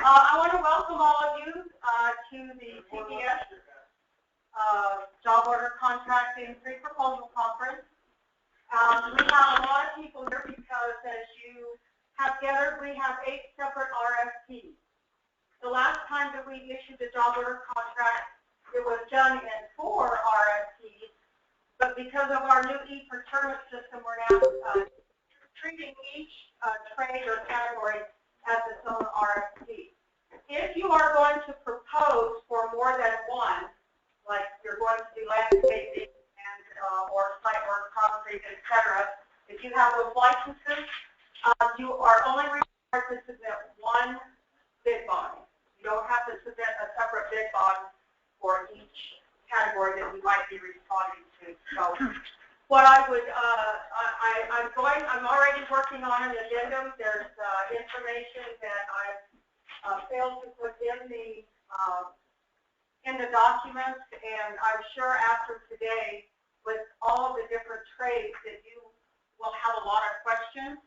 I want to welcome all of you to the CBS Job Order Contracting Pre-Proposal Conference. We have a lot of people here because, as you have gathered, we have 8 separate RFPs. The last time that we issued the job order contract, it was done in 4 RFPs, but because of our new eProcurement system, we're now treating each trade or category as its own RFP. If you are going to propose for more than one, like you're going to do landscaping and or site work, concrete, etc., if you have those licenses, you are only required to submit one bid bond. You don't have to submit a separate bid bond for each category that you might be responding to. So, what I would, I'm already working on an addendum. There's information that I've failed to put in the documents, and I'm sure after today, with all of the different trades, that you will have a lot of questions.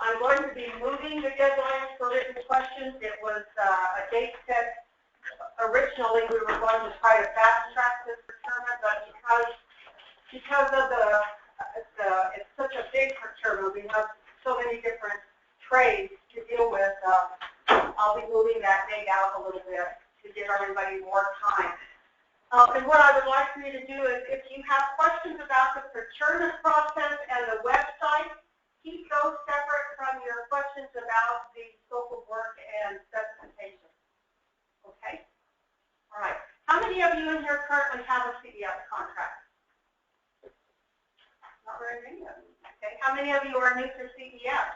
I'm going to be moving the deadlines for written questions. It was a date set. Originally, we were going to try to fast track this procurement, but because of it's such a big procurement, we have so many different trades to deal with. I'll be moving that date out a little bit to give everybody more time. And what I would like for you to do is, if you have questions about the procurement process and the website, keep those separate from your questions about the scope of work and specifications. Okay? All right. How many of you in here currently have a CBS contract? Not very many of you. Okay. How many of you are new to CBS?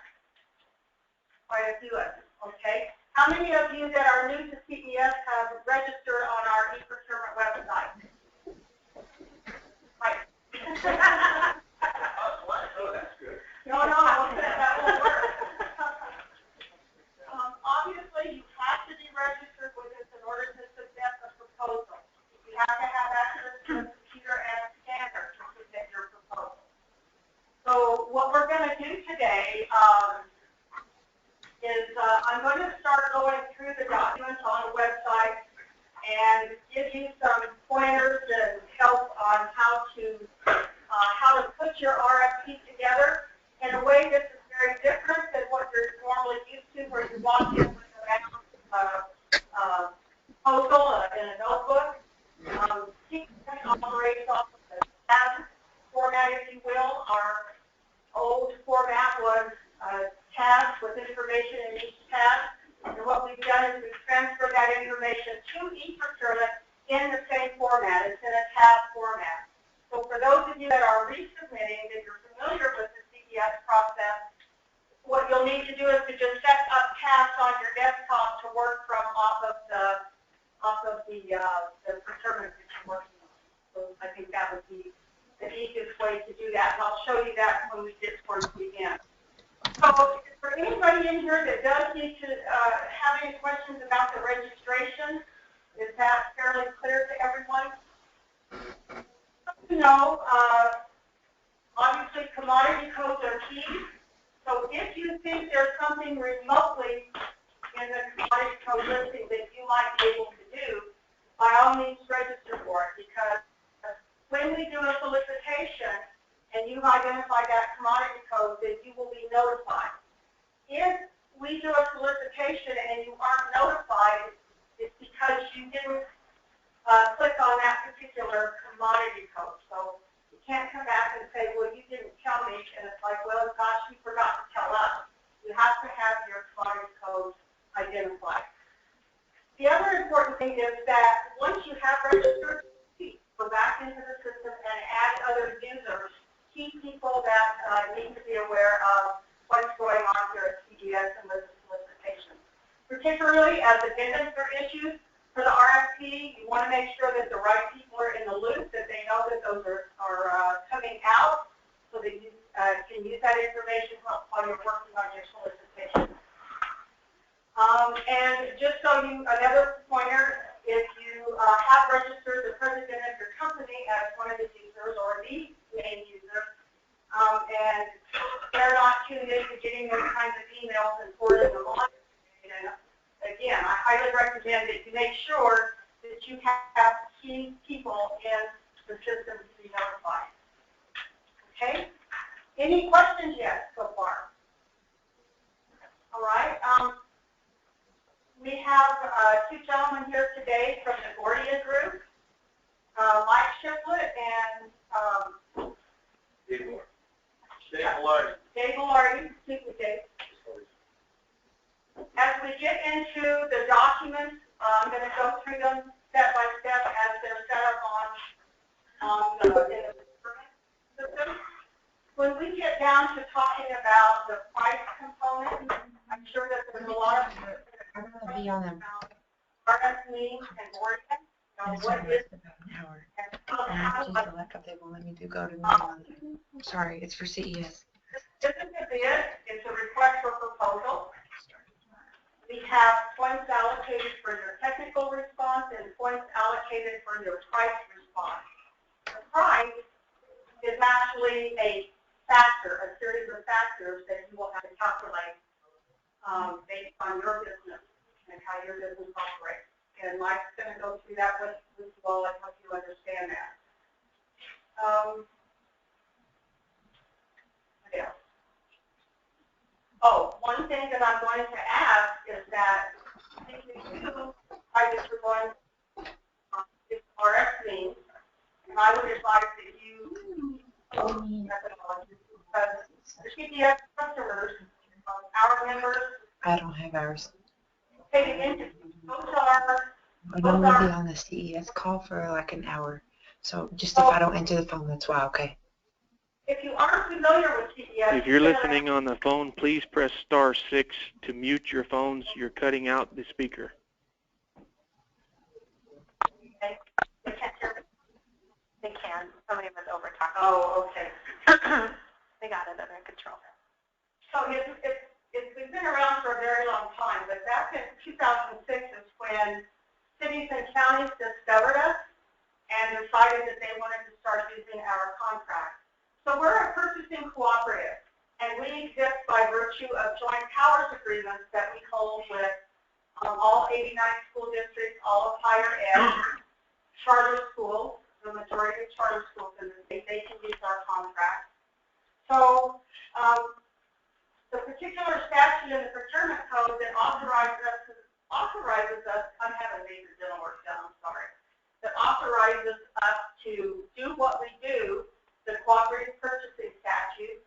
Quite a few of you. Okay. How many of you that are new to CBS have registered on our eProcurement website? Right. No, that won't work. Obviously, you have to be registered with us in order to submit the proposal. You have to have access to a computer and a scanner to submit your proposal. So what we're going to do today is I'm going to start going through the documents on the website and give you some pointers and help on how to put your RFP together in a way that is very different than what you're normally used to, where you walk in with a proposal in a notebook. CBS operates off of the tab format, if you will. Our old format was tabs with information in each tab. And what we've done is we've transferred that information to eProcurement in the same format. It's in a tab format. So for those of you that are resubmitting, that you're familiar with the CBS process, what you'll need to do is to just set up tabs on your desktop to work from off of the procurement that you're working on. So I think that would be the easiest way to do that. And I'll show you that when we get towards the end. So for anybody in here that does need to have any questions about the registration, is that fairly clear to everyone? No, obviously commodity codes are key. So if you think there's something remotely in the commodity code listing that you might be able to do, by all means register for it, because when we do a solicitation and you've identified that commodity code, then you will be notified. If we do a solicitation and you aren't notified, it's because you didn't click on that particular commodity code. So you can't come back and say, well, you didn't tell me, and it's like, well, gosh, you forgot to tell us. You have to have your commodity code identified. The other important thing is that once you have registered, go back into the system and add other users, key people that need to be aware of what's going on here at CBS and the solicitation. Particularly as addendums are issued for the RFP, you want to make sure that the right people are in the loop, that they know that those are coming out, so that you can use that information while you're working on your solicitation. And just so another pointer, if you have registered the president of your company as one of the users or the main user, and they're not tuned into getting those kinds of emails recommend that you make sure that you have key people in the system to be notified. Okay? Any questions yet so far? All right. We have two gentlemen here today from the Gordia Group, Mike Shiplett and Dave Lardy. Speak with Dave. As we get into the documents, I'm going to go through them step by step as they're set up on the system. When we get down to talking about the price component, I'm sure that there's a lot of I'm going to be on them. RSME and Oregon. What is about an hour. And I have to use the laptop. They won't let me go to meeting. Sorry, it's for CES. This isn't a bid. It's a request for proposal. We have points allocated for your technical response and points allocated for your price response. The price is actually a factor, a series of factors that you will have to calculate based on your business and how your business operates. And Mike's going to go through that with you all and help you understand that. What else? Oh, one thing that I'm going to ask is that if you do, I just we're going it's RSME, and I would advise that you methodology because the CPS customers, our members, I don't have ours. taking into those are. I'm going to be on the CES call for like an hour. So just if I don't answer the phone, that's why, okay? If you aren't familiar with CES, if you're listening on the phone, please press *6 to mute your phones. You're cutting out the speaker. they can't hear me. They can. Somebody was over talking. Oh, okay. They got it under control. So it's been around for a very long time, but back in 2006 is when cities and counties discovered us and decided that they wanted to start using our contract. So we're a purchasing cooperative, and we exist by virtue of joint powers agreements that we hold with all 89 school districts, all of higher ed, charter schools, the majority of charter schools in the state, they can use our contract. So the particular statute in the procurement code that authorizes us, I'm having major dental work done, I'm sorry, that authorizes us to do what we do, the cooperative purchasing statute,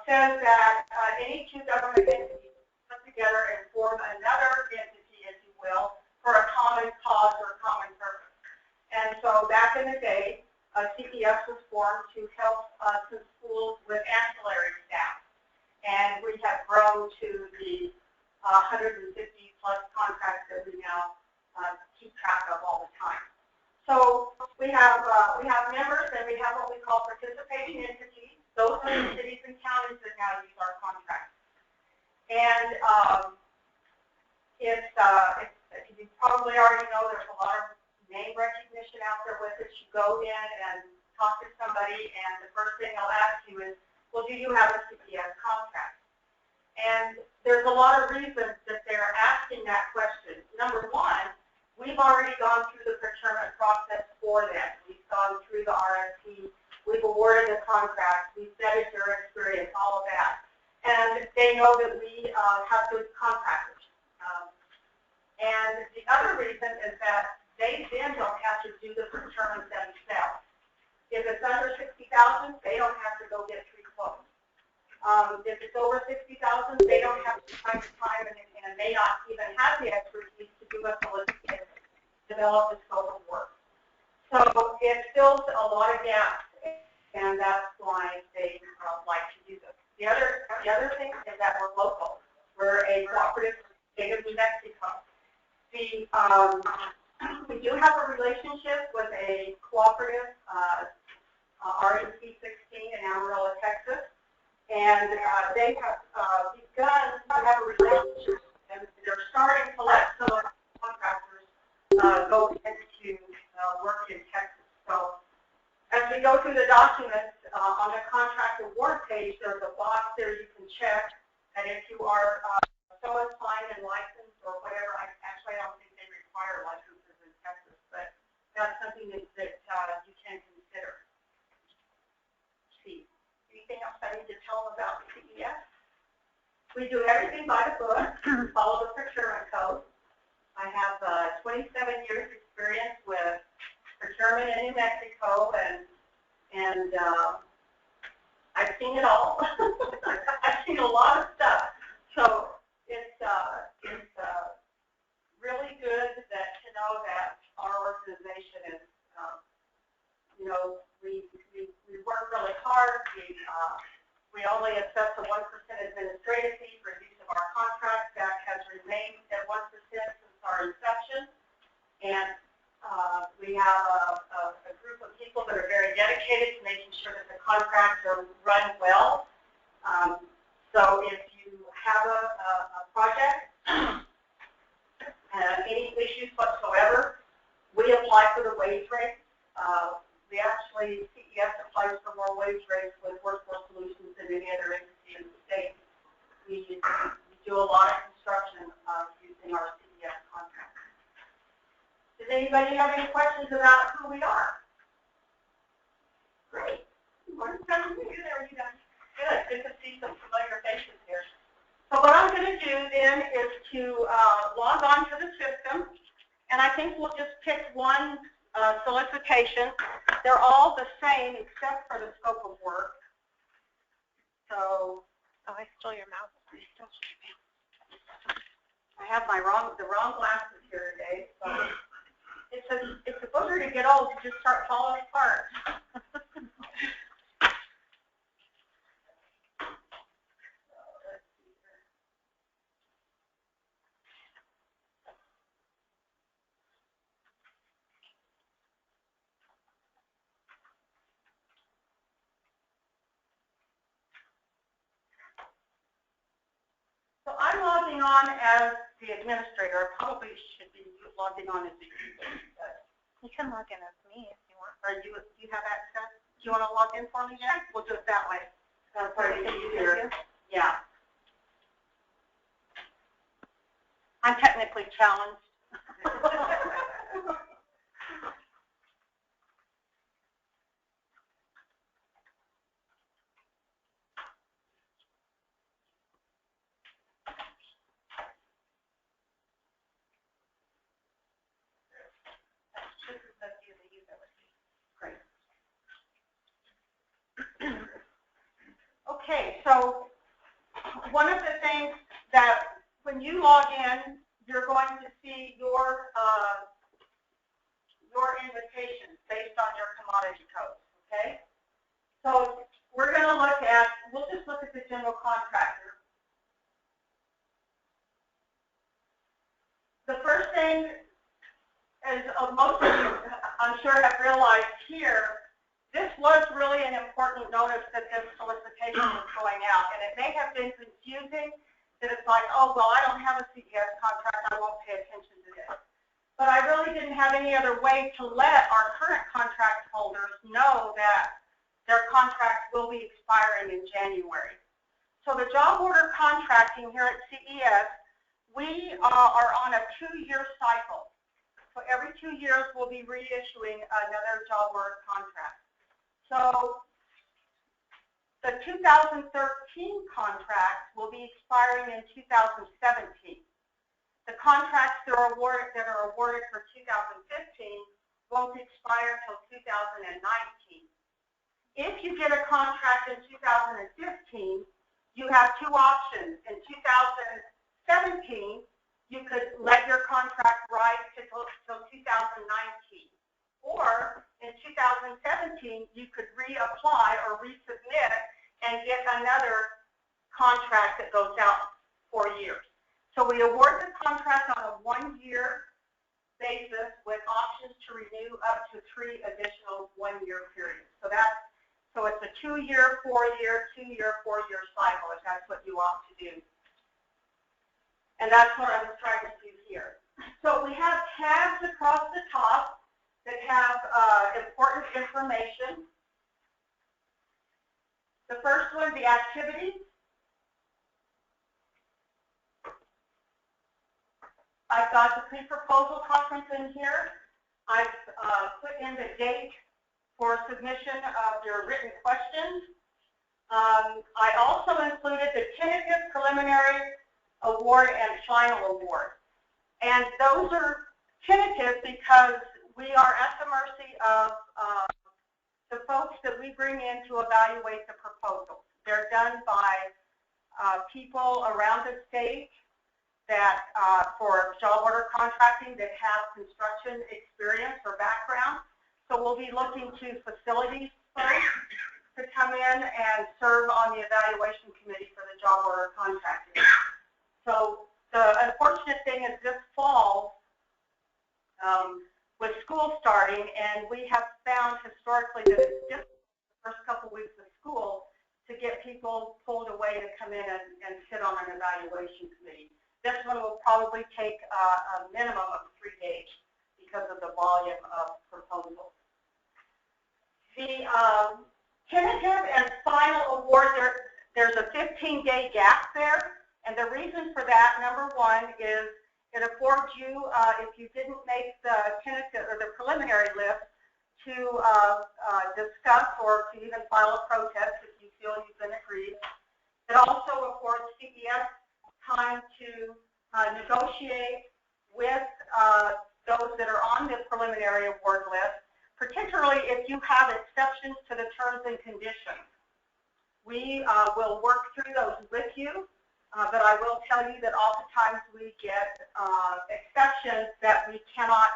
says that any two government entities come together and form another entity, if you will, for a common cause or a common purpose. And so back in the day, CPS was formed to help some schools with ancillary staff. And we have grown to the 150 plus contracts that we now keep track of all the time. So we have members and we have what we call participating entities. Those are the cities and counties that now use our contract. And you probably already know there's a lot of name recognition out there with it. You go in and talk to somebody and the first thing they'll ask you is, well, do you have a CPS contract? And there's a lot of reasons that they're asking that question. Number one, we've already gone through the procurement process for them. We've gone through the RFP. We've awarded the contract. We've vetted their experience, all of that. And they know that we have good contractors. And the other reason is that they then don't have to do the procurement themselves. If it's under $60,000, they don't have to go get 3 quotes. If it's over $60,000, they don't have to find time and may not even have the expertise to do a solicitation, develop the scope of work. So it fills a lot of gaps, and that's why they like to do this. The other thing is that we're local. We're a cooperative state of New Mexico. We do have a relationship with a cooperative, REC 16 in Amarillo, Texas. And they have begun to have a relationship, and they're starting to let some of the contractors go into work in Texas. So as we go through the documents, on the contract award page, there's a box there you can check, and if you are so inclined and licensed or whatever, I don't think they all about CES. We do everything by the book, follow the procurement code. I have 27 years experience with procurement in New Mexico, and I've seen it all. I've seen a lot of stuff. So it's really good to know that our organization is, we work really hard. We only assess a 1% administrative fee for use of our contract. That has remained at 1% since our inception. And we have a group of people that are very dedicated to making sure that the contracts are run well. So if you have a project, any issues whatsoever, we apply for the wage rates. CES applies for more wage rates with Workforce Solutions than any other agency in the state. We do a lot of construction using our CES contract. Does anybody have any questions about who we are? Great. Good to see some familiar faces here. So what I'm going to do then is to log on to the system, and I think we'll just pick one solicitation. They're all the same except for the scope of work. So, I stole your mouse. I have the wrong glasses here today. So it's a booger to get old to just start falling apart. So I'm logging on as the administrator. I probably should be logging on as the user. You can log in as me if you want. Or do you have access? Do you want to log in for me yet? We'll do it that way. That's probably easier. Yeah. I'm technically challenged. Okay, so one of the things that when you log in, you're going to see your invitations based on your commodity codes, okay? So we're going to we'll just look at the general contractor. The first thing, as most of you, I'm sure, have realized here, this was really an important notice that this solicitation was going out, and it may have been confusing that it's like, oh, well, I don't have a CES contract, I won't pay attention to this. But I really didn't have any other way to let our current contract holders know that their contract will be expiring in January. So the job order contracting here at CES, we are on a 2-year cycle. So every 2 years, we'll be reissuing another job order contract. So the 2013 contract will be expiring in 2017. The contracts that are awarded for 2015 won't expire until 2019. If you get a contract in 2015, you have two options. In 2017, you could let your contract ride until 2019. Or in 2017, you could reapply or resubmit and get another contract that goes out 4 years. So we award the contract on a 1-year basis with options to renew up to 3 additional 1-year periods. So it's a 2-year, 4-year, 2-year, 4-year cycle if that's what you want to do. And that's what I was trying to do here. So we have tabs across the top that have important information. The first one, the activities. I've got the pre-proposal conference in here. I've put in the date for submission of your written questions. I also included the tentative, preliminary award, and final award. And those are tentative because we are at the mercy of the folks that we bring in to evaluate the proposals. They're done by people around the state that for job order contracting that have construction experience or background. So we'll be looking to facilities folks to come in and serve on the evaluation committee for the job order contracting. So the unfortunate thing is this fall, with school starting, and we have found historically that it's just the first couple weeks of school to get people pulled away to come in and sit on an evaluation committee. This one will probably take a minimum of 3 days because of the volume of proposals. The tentative and final award, there's a 15-day gap there, and the reason for that, number one, is it affords you, if you didn't make the tentative or the preliminary list, to discuss or to even file a protest if you feel you've been aggrieved. It also affords CES time to negotiate with those that are on the preliminary award list, particularly if you have exceptions to the terms and conditions. We will work through those with you. But I will tell you that oftentimes we get exceptions that we cannot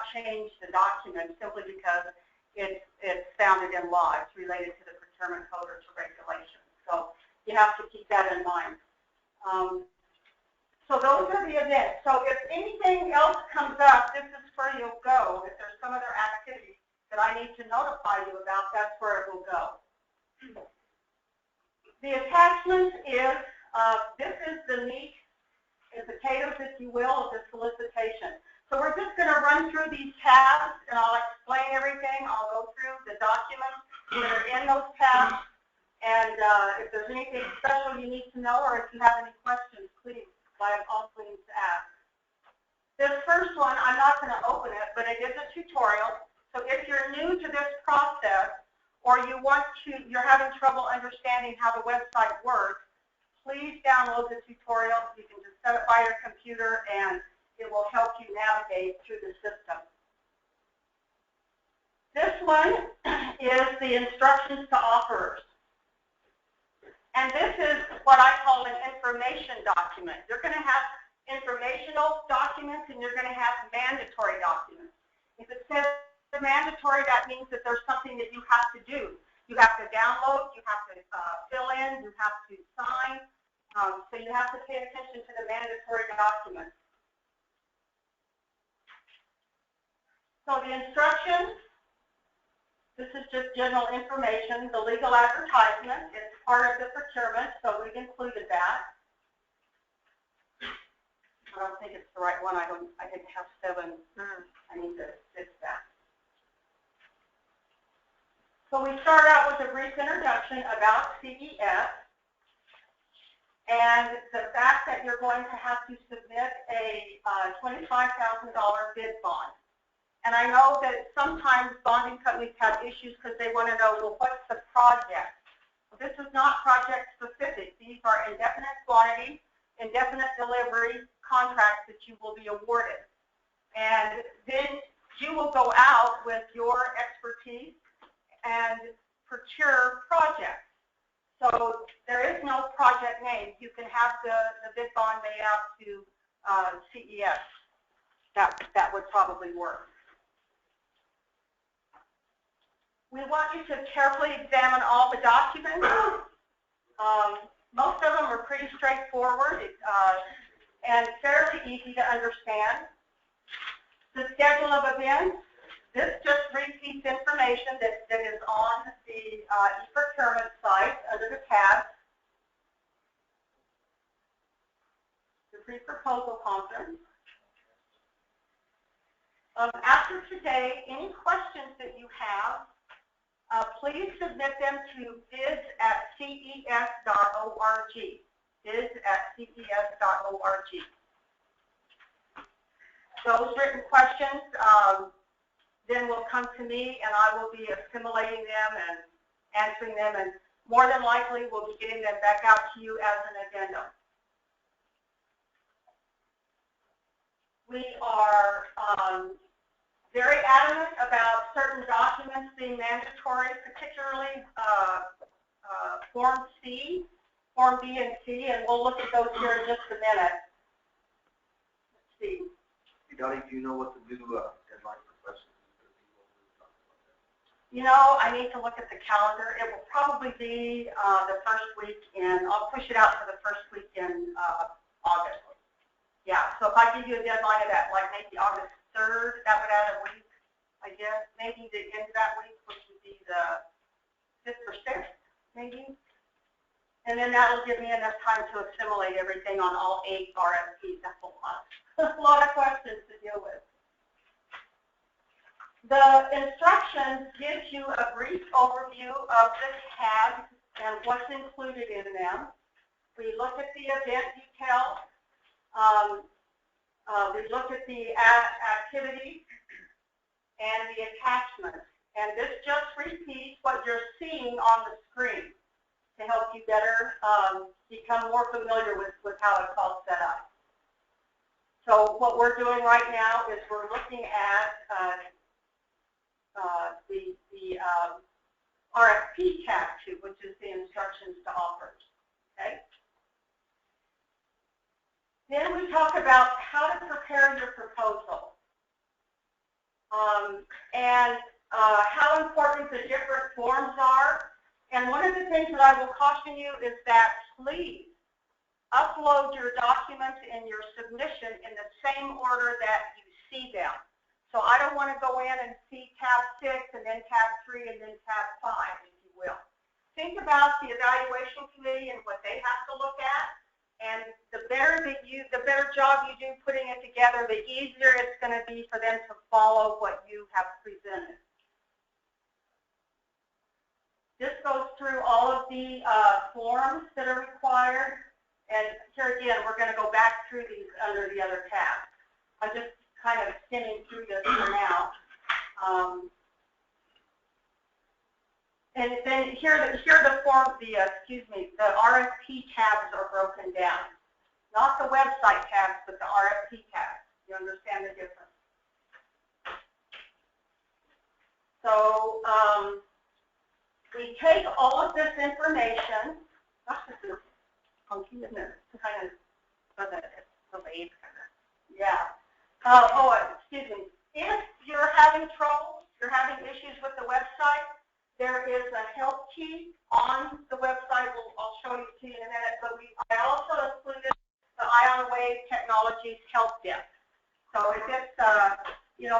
change the document simply because it's founded in law. It's related to the procurement code or to regulations. So you have to keep that in mind. So those are the events. So if anything else comes up, this is where you'll go. If there's some other activity that I need to notify you about, that's where it will go. The attachment is, this is the meat and potatoes, if you will, of the solicitation. So we're just going to run through these tabs, and I'll explain everything. I'll go through the documents that are in those tabs, and if there's anything special you need to know, or if you have any questions, please, by all means, ask. This first one, I'm not going to open it, but it is a tutorial. So if you're new to this process, or you're having trouble understanding how the website works, please download the tutorial. You can just set it by your computer, and it will help you navigate through the system. This one is the instructions to offerers. And this is what I call an information document. You're going to have informational documents, and you're going to have mandatory documents. If it says mandatory, that means that there's something that you have to do. You have to download, you have to fill in, you have to sign. So you have to pay attention to the mandatory documents. So the instructions, this is just general information. The legal advertisement is part of the procurement, so we've included that. I don't think it's the right one. I didn't have 7. I need to fix that. So we start out with a brief introduction about CES and the fact that you're going to have to submit a $25,000 bid bond. And I know that sometimes bonding companies have issues because they want to know, well, what's the project? Well, this is not project specific. These are indefinite quantity, indefinite delivery contracts that you will be awarded. And then you will go out with your expertise and procure projects. So there is no project name. You can have the bid bond made out to CES. That would probably work. We want you to carefully examine all the documents. Most of them are pretty straightforward and fairly easy to understand. The schedule of events. This just repeats information that is on the eProcurement site under the tab. The Preproposal conference. After today, any questions that you have, please submit them to bids@ces.org. bids@ces.org. Those written questions then will come to me, and I will be assimilating them answering them, and more than likely we'll be getting them back out to you as an addendum. We are very adamant about certain documents being mandatory, particularly Form C, Form B and C, and we'll look at those here in just a minute. Let's see. Hey, Dottie, do you know what the new deadline for questions is going to be when we talk about that? You know, I need to look at the calendar. It will probably be the first week in, I'll push it out for the first week in August. Yeah, so if I give you a deadline of that, like maybe August 3rd, that would add a week, I guess. Maybe the end of that week, which would be the 5th or 6th, maybe. And then that will give me enough time to assimilate everything on all 8 RFPs. That's a lot. A lot of questions to deal with. The instructions gives you a brief overview of the tags and what's included in them. We look at the event details. We look at the activities and the attachments. And this just repeats what you're seeing on the screen to help you better become more familiar with how it's all set up. So what we're doing right now is we're looking at the RFP tab 2, which is the instructions to offers. Okay. Then we talk about how to prepare your proposal and how important the different forms are. And one of the things that I will caution you is that please upload your documents in your submission in the same order that you see them. So I don't want to go in and see tab 6 and then tab 3 and then tab 5, if you will. Think about the evaluation committee and what they have to look at. And the better job you do putting it together, the easier it's going to be for them to follow what you have presented. This goes through all of the forms that are required. And here again, we're going to go back through these under the other tabs. I'm just kind of skimming through this for now. And then here the form, the RFP tabs are broken down. Not the website tabs, but the RFP tabs. You understand the difference? So we take all of this information. Gosh, this is funky, isn't it? It's kind of delayed, kind of. Yeah. Excuse me. If you're having trouble, you're having issues with the website, there is a help key on the website. I'll show it to you in a minute. But I also included the IonWave Technologies help desk. So if it's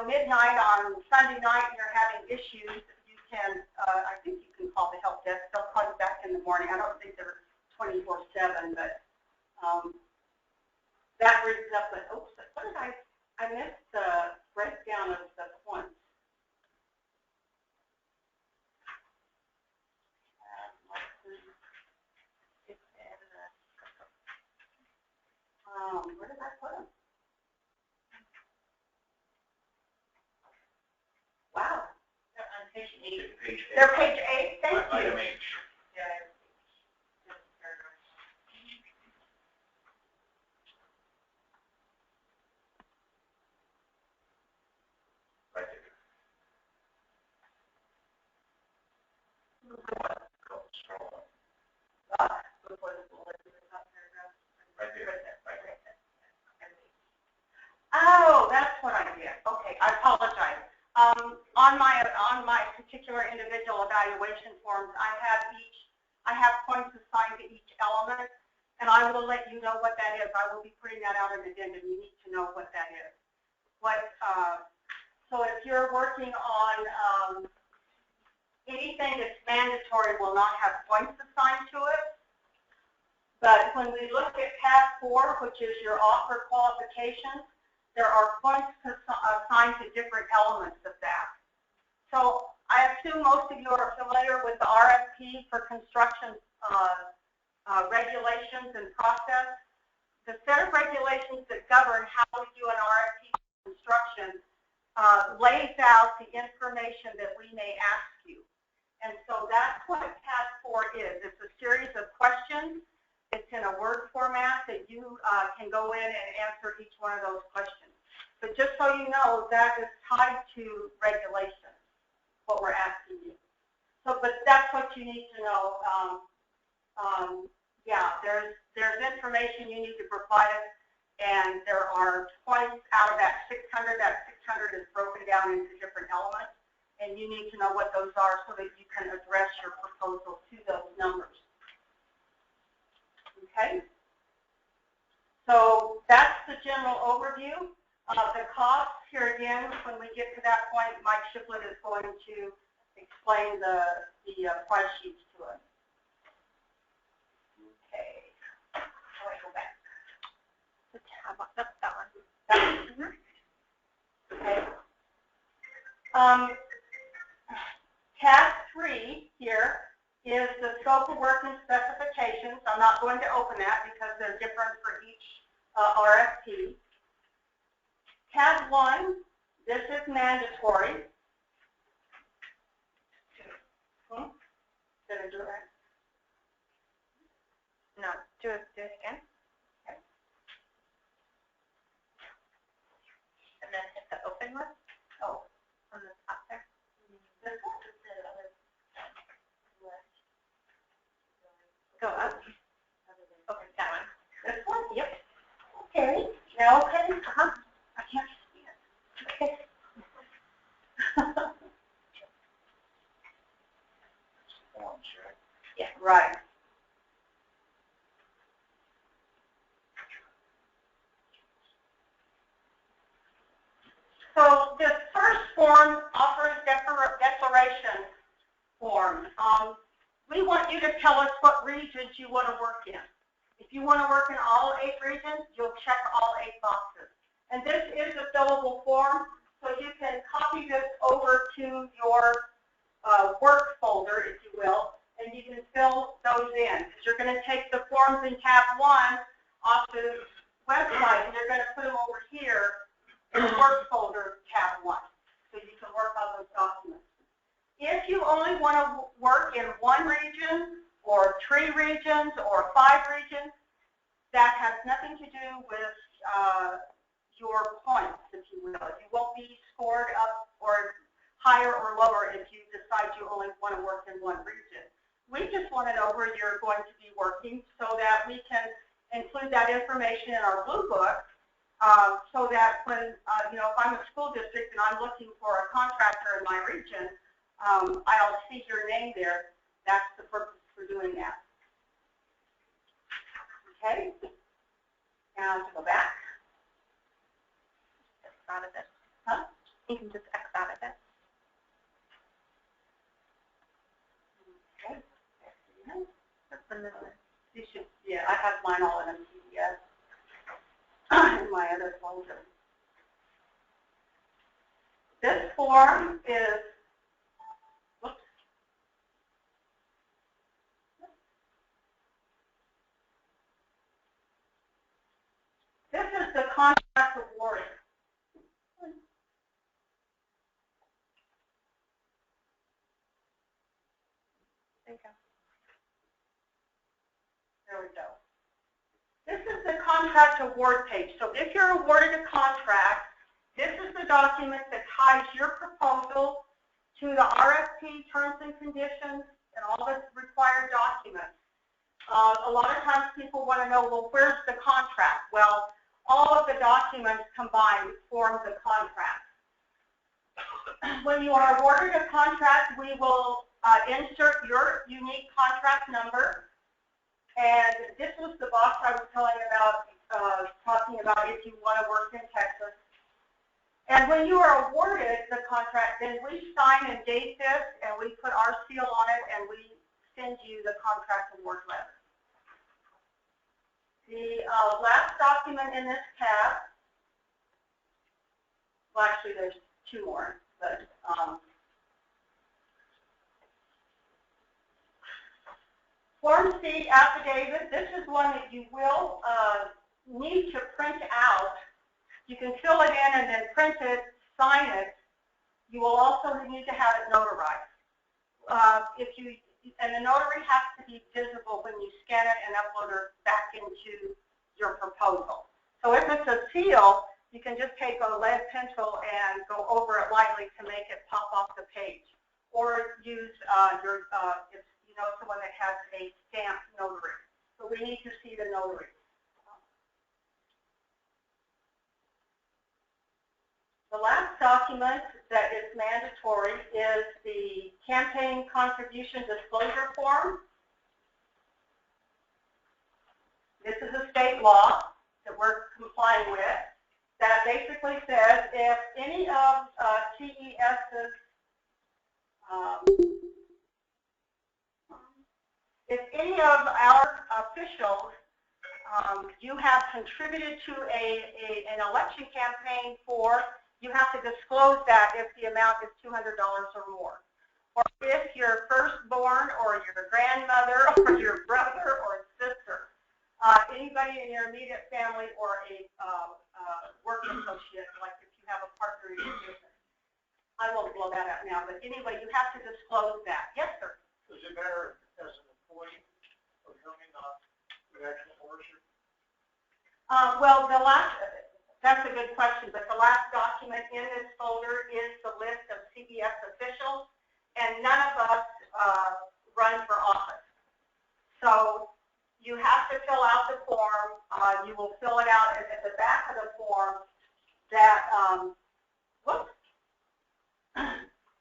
midnight on Sunday night and you're having issues, you can I think you can call the help desk. They'll call you back in the morning. I don't think they're 24/7, but that brings up an oops. What did I missed the breakdown of the points. Where did I put them? Wow. They're on page 8. They're page 8? Thank you. Item H. Yeah. Right there. Oh, that's what I did. Okay, I apologize. On my particular individual evaluation forms, I have points assigned to each element, and I will let you know what that is. I will be putting that out in an addendum. You need to know what that is. So if you're working on anything that's mandatory, will not have points assigned to it. But when we look at tab 4, which is your offer qualifications, there are points assigned to different elements of that. So I assume most of you are familiar with the RFP for construction regulations and process. The set of regulations that govern how we do an RFP for construction lays out the information that we may ask you. And so that's what CAD 4 is. It's a series of questions. It's in a Word format that you can go in and answer each one of those questions. But just so you know, that is tied to regulations, what we're asking you. So, but that's what you need to know. Yeah, there's information you need to provide us, and there are points out of that 600. That 600 is broken down into different elements, and you need to know what those are so that you can address your proposal to those numbers. Okay? So that's the general overview. The costs, here again, when we get to that point, Mike Shiplett is going to explain the price sheets to us. Okay. How do I go back? The tab, that's that one. Okay. Tab 3 here is the scope of work and specifications. I'm not going to open that because they're different for each RFP. Tab 1, this is mandatory. Did I do it right? No, do it again. Okay. And then hit the open one. Oh, On the top there. this one is the other list. Go up. Okay, that one. This one? Yep. Okay. Now, okay. I can't see it. Okay. Yeah. Right. So this first form offers declaration form. We want you to tell us what regions you want to work in. If you want to work in all 8 regions, you'll check all 8 boxes. And this is a fillable form, so you can copy this over to your work folder, if you will, and you can fill those in. You're going to take the forms in tab 1 off the website, and you're going to put them over here in the work folder, tab 1, so you can work on those documents. If you only want to work in 1 region, or 3 regions, or 5 regions, that has nothing to do with your points, if you will. You won't be scored up or higher or lower if you decide you only want to work in 1 region. We just want to know where you're going to be working so that we can include that information in our blue book, so that when, you know, if I'm a school district and I'm looking for a contractor in my region, I'll see your name there. That's the purpose for doing that. Okay? Now to go back. X out of it. Huh? You can just X out of it. Okay. And then You should, yeah, I have mine all in a PDF in my other folder. This form is, whoops. This is the contract award. there you go. There we go. This is the contract award page. So if you're awarded a contract, this is the document that ties your proposal to the RFP terms and conditions and all the required documents. A lot of times people want to know, well, where's the contract? Well, all of the documents combined form the contract. When you are awarded a contract, we will insert your unique contract number. And this was the box I was telling about, talking about if you want to work in Texas. And when you are awarded the contract, then we sign and date this, and we put our seal on it, and we send you the contract award letter. The last document in this tab, well, actually there's 2 more, but Form C affidavit, this is one that you will need to print out. You can fill it in and then print it, sign it. You will also need to have it notarized. and the notary has to be visible when you scan it and upload it back into your proposal. So if it's a seal, you can just take a lead pencil and go over it lightly to make it pop off the page. Or use if you know someone that has a stamped notary. So we need to see the notary. The last document that is mandatory is the campaign contribution disclosure form. This is a state law that we're complying with that basically says if any of TES's if any of our officials you have contributed to an election campaign for, you have to disclose that if the amount is $200 or more. Or if your firstborn or your grandmother or your brother or sister, anybody in your immediate family or a work associate, like if you have a partner in your business. I won't blow that out now, but anyway, you have to disclose that. Yes, sir? Does it matter as an employee or coming on the actual ownership? Well, that's a good question, but the last document in this folder is the list of CBS officials, and none of us run for office. So you have to fill out the form. You will fill it out at the back of the form that,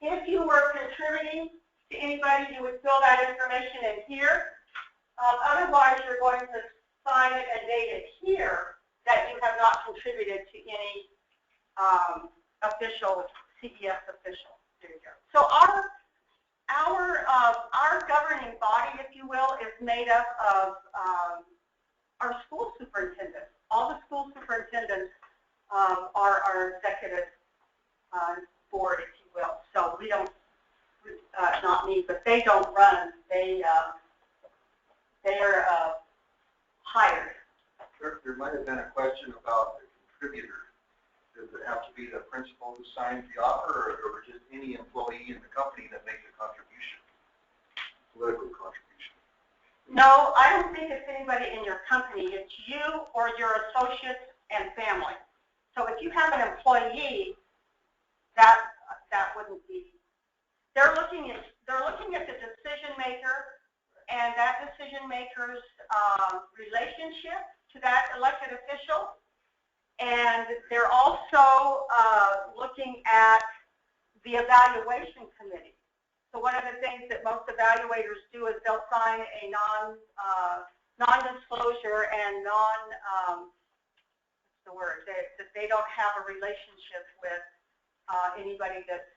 if you were contributing to anybody, you would fill that information in here. Otherwise, you're going to sign it and date it here that you have not contributed to any official, CES official. There you go. So our governing body, if you will, is made up of our school superintendents. All the school superintendents are our executive board, if you will. So we don't, not me, but they don't run. They are hired. There might have been a question about the contributor. Does it have to be the principal who signs the offer, or just any employee in the company that makes a contribution, political contribution? No, I don't think it's anybody in your company. It's you or your associates and family. So if you have an employee, that wouldn't be. They're looking at the decision maker and that decision maker's relationship to that elected official, and they're also looking at the evaluation committee. So one of the things that most evaluators do is they'll sign a non-disclosure and that they don't have a relationship with anybody that's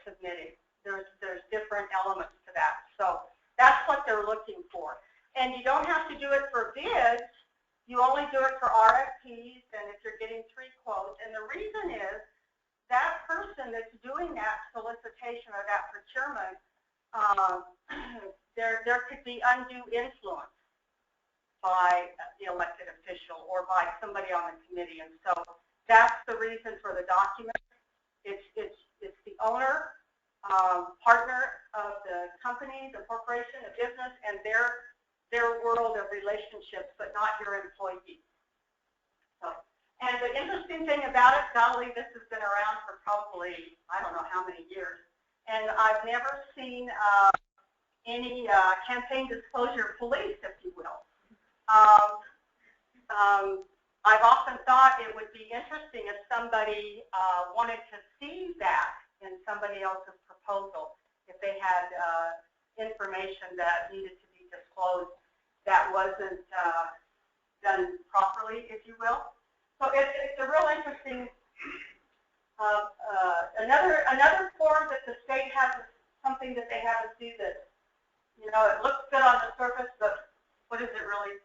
submitting. There's different elements to that. So that's what they're looking for. And you don't have to do it for bids. You only do it for RFPs and if you're getting 3 quotes. And the reason is that person that's doing that solicitation or that procurement, there could be undue influence by the elected official or by somebody on the committee. And so that's the reason for the document. It's the owner, partner of the company, the corporation, the business, and their world of relationships, but not your employee. So, and the interesting thing about it, golly, this has been around for probably, I don't know how many years, and I've never seen any campaign disclosure police, if you will. I've often thought it would be interesting if somebody wanted to see that in somebody else's proposal, if they had information that needed to be disclosed that wasn't done properly, if you will. So it's a real interesting, another form that the state has, something that they have us do that, you know, it looks good on the surface, but what does it really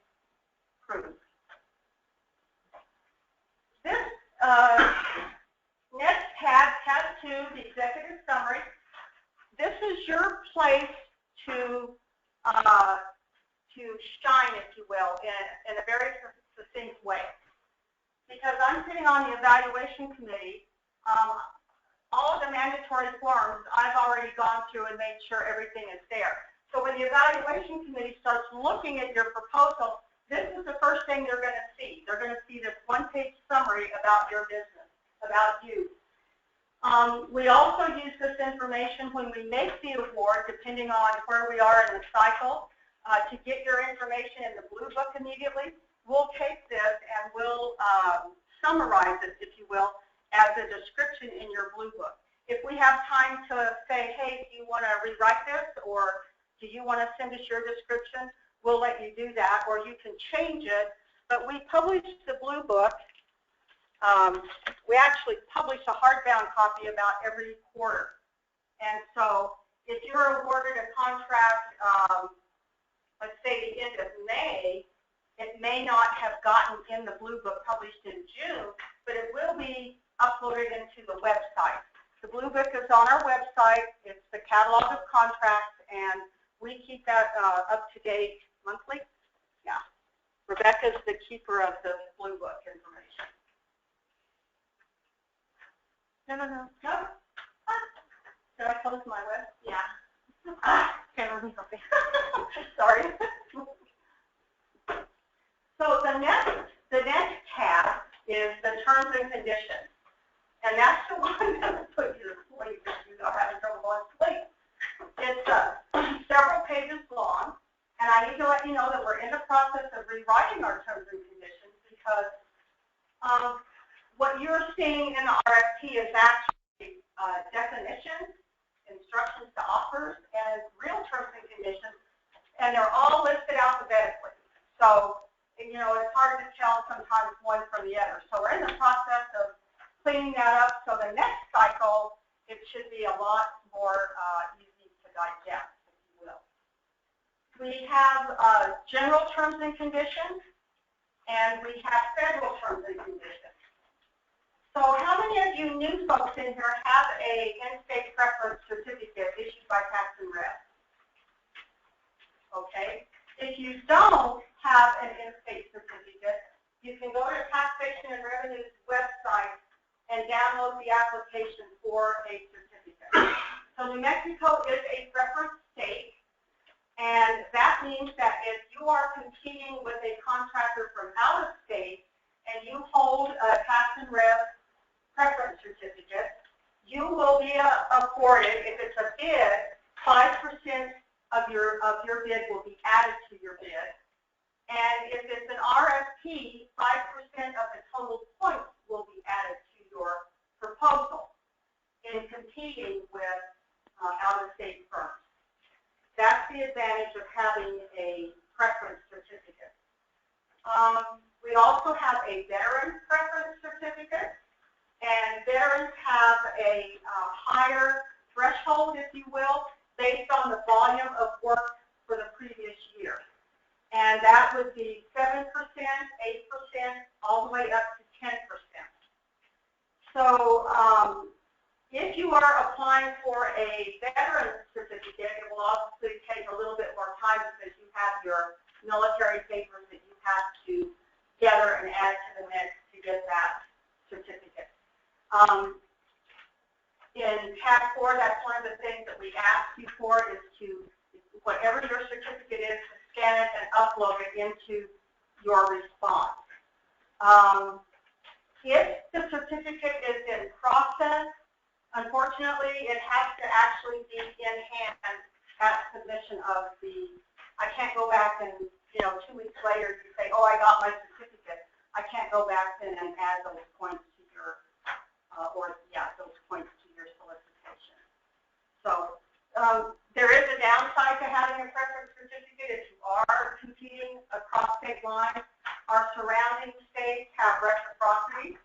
prove? This next tab, tab 2, the executive summary. This is your place to shine, if you will, in a very succinct way. Because I'm sitting on the evaluation committee, all of the mandatory forms I've already gone through and made sure everything is there. So when the evaluation committee starts looking at your proposal, this is the first thing they're going to see. They're going to see this one-page summary about your business, about you. We also use this information when we make the award, depending on where we are in the cycle, to get your information in the Blue Book immediately. We'll take this and we'll summarize it, if you will, as a description in your Blue Book. If we have time to say, hey, do you want to rewrite this, or do you want to send us your description, we'll let you do that, or you can change it. But we publish the Blue Book. We actually publish a hardbound copy about every quarter. And so if you're awarded a contract, let's say the end of May, it may not have gotten in the Blue Book published in June, but it will be uploaded into the website. The Blue Book is on our website. It's the catalog of contracts, and we keep that up to date monthly. Yeah. Rebecca's the keeper of the Blue Book information. No. No? Did I close my web? Yeah. Okay, let me help you. Sorry. So the next tab is the terms and conditions. And that's the one that will put you to sleep if you are having trouble going to sleep. It's several pages long, and I need to let you know that we're in the process of rewriting our terms and conditions because what you're seeing in the RFP is actually definitions, instructions to offers, and real terms and conditions, and they're all listed alphabetically. So, you know, it's hard to tell sometimes one from the other. So we're in the process of cleaning that up, so the next cycle, it should be a lot more easy to digest, if you will. We have general terms and conditions, and we have federal terms and conditions. So how many of you new folks in here have a in-state preference certificate issued by Tax and Rev? Okay. If you don't have an in-state certificate, you can go to Taxation and Revenue's website and download the application for a certificate. So New Mexico is a preference state, and that means that if you are competing with a contractor from out of state and you hold a Tax and Rev preference certificate, you will be afforded, if it's a bid, 5% of your bid will be added to your bid. And if it's an RFP, 5% of the total points will be added to your proposal in competing with out-of-state firms. That's the advantage of having a preference certificate. We also have a veteran preference certificate, and veterans have a higher threshold, if you will, based on the volume of work for the previous year. And that would be 7%, 8%, all the way up to 10%. So if you are applying for a veteran certificate, it will obviously take a little bit more time because you have your military papers that you have to gather and add to the mix to get that certificate. In tab 4, that's one of the things that we ask you for is to, whatever your certificate is, to scan it and upload it into your response. If the certificate is in process, unfortunately, it has to actually be in hand at submission of the, I can't go back and, 2 weeks later you say, oh, I got my certificate. I can't go back then and add those points to your, those points to your solicitation. So there is a downside to having a preference certificate if you are competing across state lines. Our surrounding states have reciprocity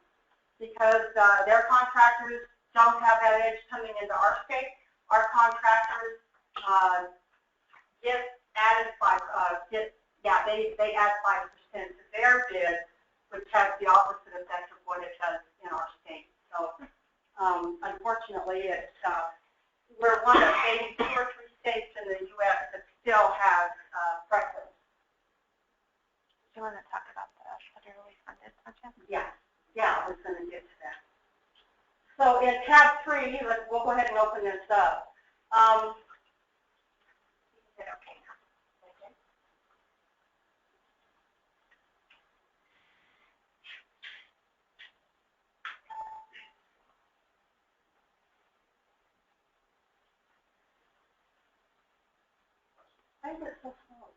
because their contractors don't have that edge coming into our state. Our contractors get added they add 5% to their bid, which has the opposite effect of what it does in our state. So unfortunately, it's we're one of maybe 2 or 3 states in the U.S. that still has preference. Do you want to talk about the federally funded project? Yeah, I was going to get to that. So in tab 3, we'll go ahead and open this up. Why is it so slow?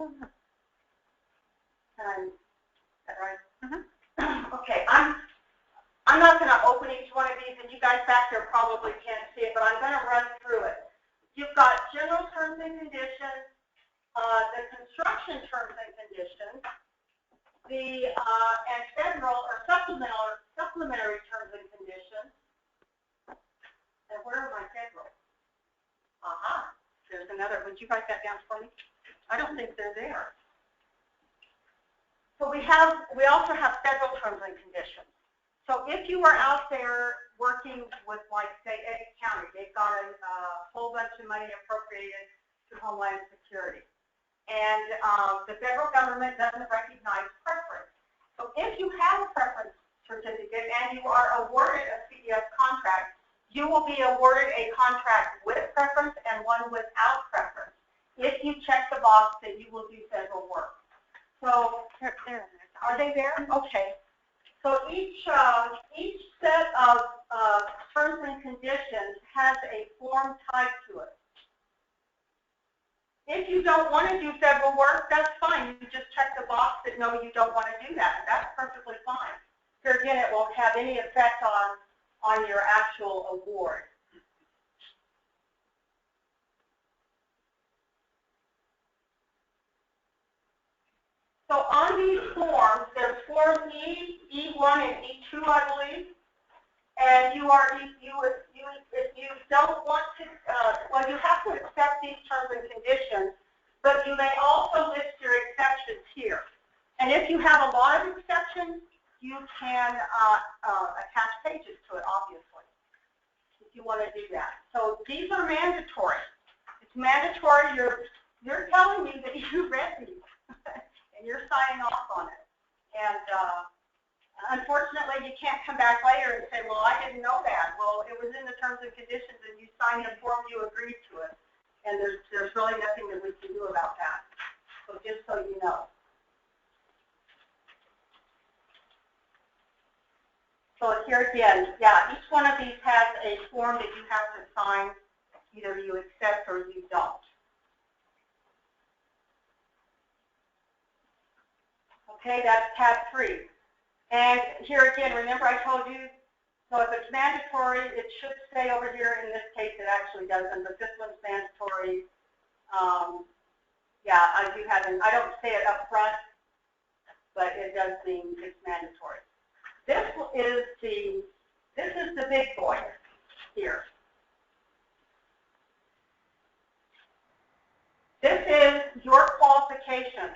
Is that right? Okay, I'm not going to open each one of these, and you guys back there probably can't see it, but I'm going to run through it. You've got general terms and conditions, the construction terms and conditions, the and federal or supplementary terms and conditions. And where are my federal? Aha, there's another. Would you write that down for me? I don't think they're there. So we also have federal terms and conditions. So if you are out there working with, like, say, Eddy County, they've got a whole bunch of money appropriated to Homeland Security. And the federal government doesn't recognize preference. So if you have a preference certificate and you are awarded a CES contract, you will be awarded a contract with preference and one without preference. If you check the box that you will do federal work. So, are they there? Okay. So each set of terms and conditions has a form tied to it. If you don't want to do federal work, that's fine. You just check the box that no, you don't want to do that. That's perfectly fine. Here again, it won't have any effect on your actual award. So on these forms, there's Form E, E1, and E2, I believe. And if you don't want to, well, you have to accept these terms and conditions, but you may also list your exceptions here. And if you have a lot of exceptions, you can attach pages to it, obviously, if you want to do that. So these are mandatory. It's mandatory. You're telling me that you read these. And you're signing off on it. And unfortunately, you can't come back later and say, well, I didn't know that. Well, it was in the terms and conditions, and you signed the form, you agreed to it. And there's really nothing that we can do about that. So just so you know. So here again, yeah, each one of these has a form that you have to sign. Either you accept or you don't. Okay, that's tab 3. And here again, remember I told you, so if it's mandatory, it should say over here. In this case, it actually doesn't, but this one's mandatory. Yeah, I do have I don't say it up front, but it does mean it's mandatory. This is the big boy here. This is your qualification.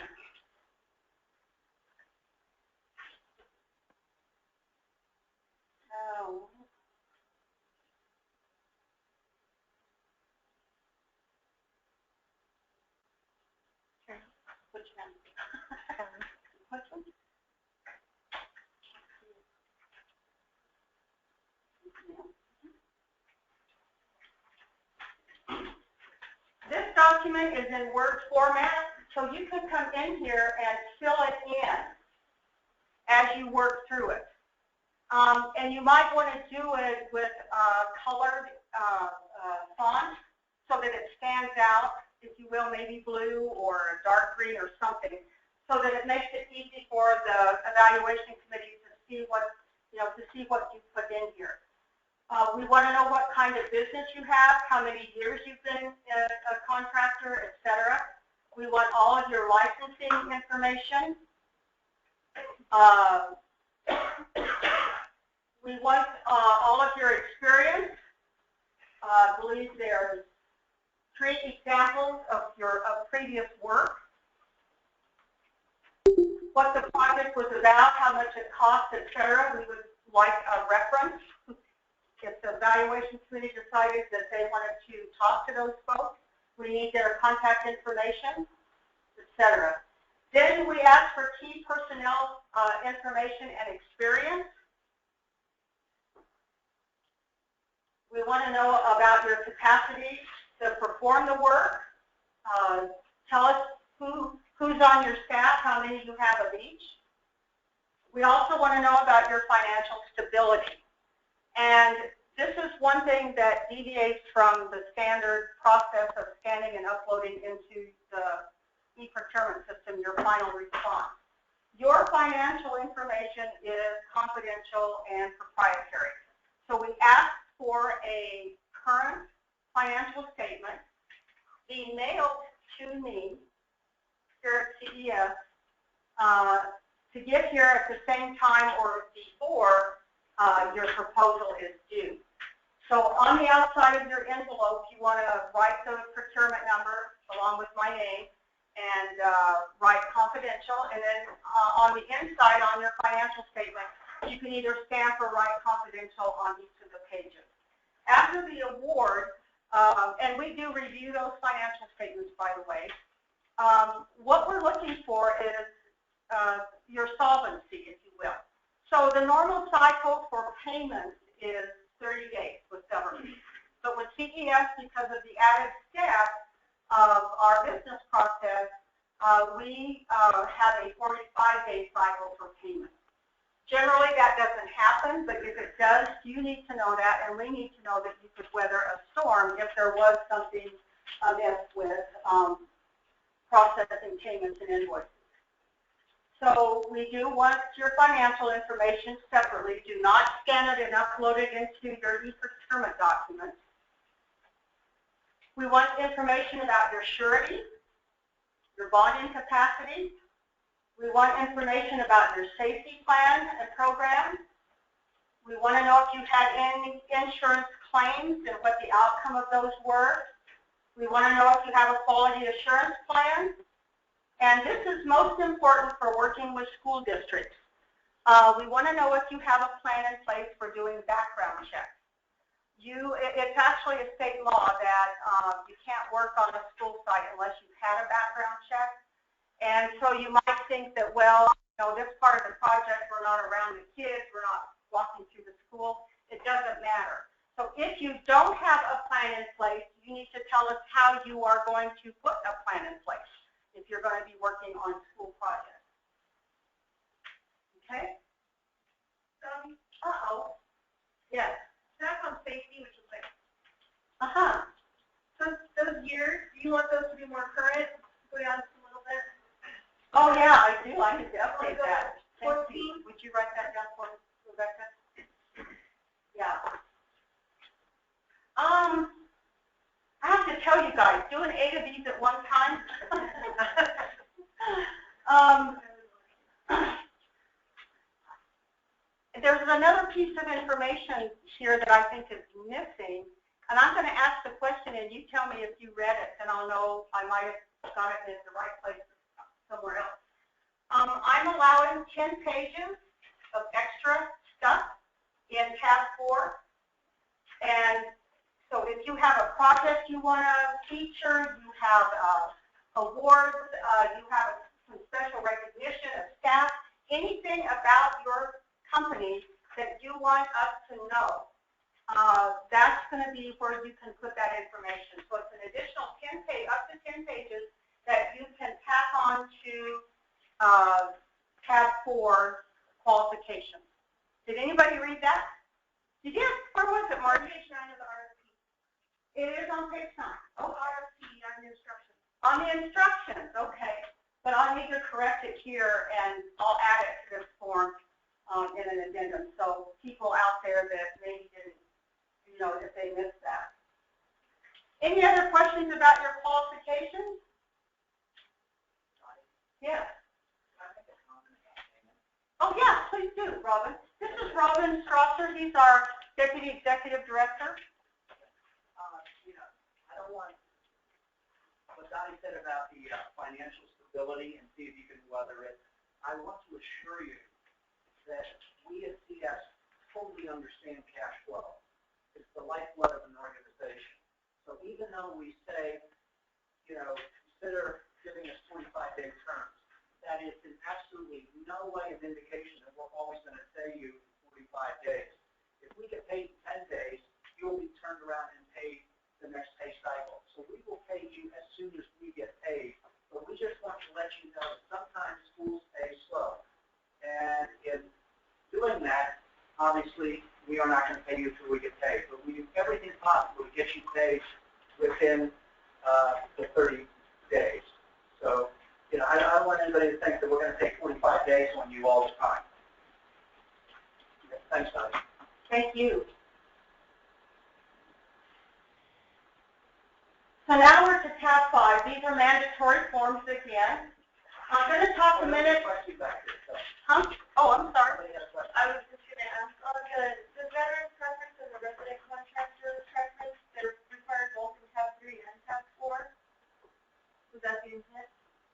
Which one? Which one? This document is in Word format, so you can come in here and fill it in as you work through it. And you might want to do it with colored font so that it stands out, if you will, maybe blue or dark green or something, so that it makes it easy for the evaluation committee to see what you put in here. We want to know what kind of business you have, how many years you've been a contractor, etc. We want all of your licensing information. We want all of your experience. I believe there's 3 examples of your previous work. What the project was about, how much it cost, etc. We would like a reference. If the evaluation committee decided that they wanted to talk to those folks, we need their contact information, etc. Then we ask for key personnel information and experience. We want to know about your capacity to perform the work. Tell us who's on your staff, how many you have of each. We also want to know about your financial stability. And this is one thing that deviates from the standard process of scanning and uploading into the eProcurement system, your final response. Your financial information is confidential and proprietary. So we ask for a current financial statement be mailed to me here at CES to get here at the same time or before your proposal is due. So on the outside of your envelope, you want to write the procurement number along with my name and write confidential. And then on the inside on your financial statement, you can either stamp or write confidential on each of the pages. After the award, and we do review those financial statements, by the way, what we're looking for is your solvency, if you will. So the normal cycle for payments is 30 days with government. But with CES, because of the added step of our business process, we have a 45-day cycle for payment. Generally, that doesn't happen, but if it does, you need to know that, and we need to know that you could weather a storm if there was something amiss with processing payments and invoices. So we do want your financial information separately. Do not scan it and upload it into your eProcurement documents. We want information about your surety, your bonding capacity. We want information about your safety plan and program. We want to know if you had any insurance claims and what the outcome of those were. We want to know if you have a quality assurance plan. And this is most important for working with school districts. We want to know if you have a plan in place for doing background checks. It's actually a state law that you can't work on a school site unless you've had a background check. And so you might think that, well, you know, this part of the project, we're not around the kids, we're not walking through the school. It doesn't matter. So if you don't have a plan in place, you need to tell us how you are going to put a plan in place if you're going to be working on school projects. Okay? Uh-oh. Yes. That's on safety, which is like, Those years, do you want those to be more current? Go down just a little bit. oh yeah, I do. I need to update that. 14. Would you write that down for Rebecca? Yeah. I have to tell you guys, doing 8 of these at one time. There's another piece of information here that I think is missing, and I'm going to ask the question, and you tell me if you read it, and I'll know I might have got it in the right place somewhere else. I'm allowing 10 pages of extra stuff in tab 4, and so if you have a project you want to feature, you have awards, you have some special recognition of staff, anything about your company that you want us to know, that's going to be where you can put that information. So it's an additional 10 page, up to 10 pages that you can tack on to tab 4 qualifications. Did anybody read that? You did? Where was it, Margie? Page 9 of the RFP. It is on page 9. Oh, RFP on the instructions. On the instructions, okay. But I need to correct it here, and I'll add it to this form in an addendum. So people out there that maybe didn't, you know, if they missed that. Any other questions about your qualifications? Yes. Oh, yeah, please do, Robin. This is Robin Strasser. He's our Deputy Executive Director. I don't want what Dottie said about the financial stability and see if you can weather it. I want to assure you that we at CS totally understand cash flow. It's the lifeblood of an organization. So even though we say, you know, consider giving us 25-day terms, that is in absolutely no way an indication that we're always going to pay you 45 days. If we get paid 10 days, you'll be turned days within the 30 days. So, you know, I don't want anybody to think that we're going to take 45 days on you all the time. Okay, thanks, Dottie. Thank you. So now we're to tab 5. These are mandatory forms again. I'm going to talk a minute. Huh? Oh, I'm sorry. I was just going to ask, on the veteran preference and the resident contractor preference, they're required both in tab 3 and tab 4? Was that the intent?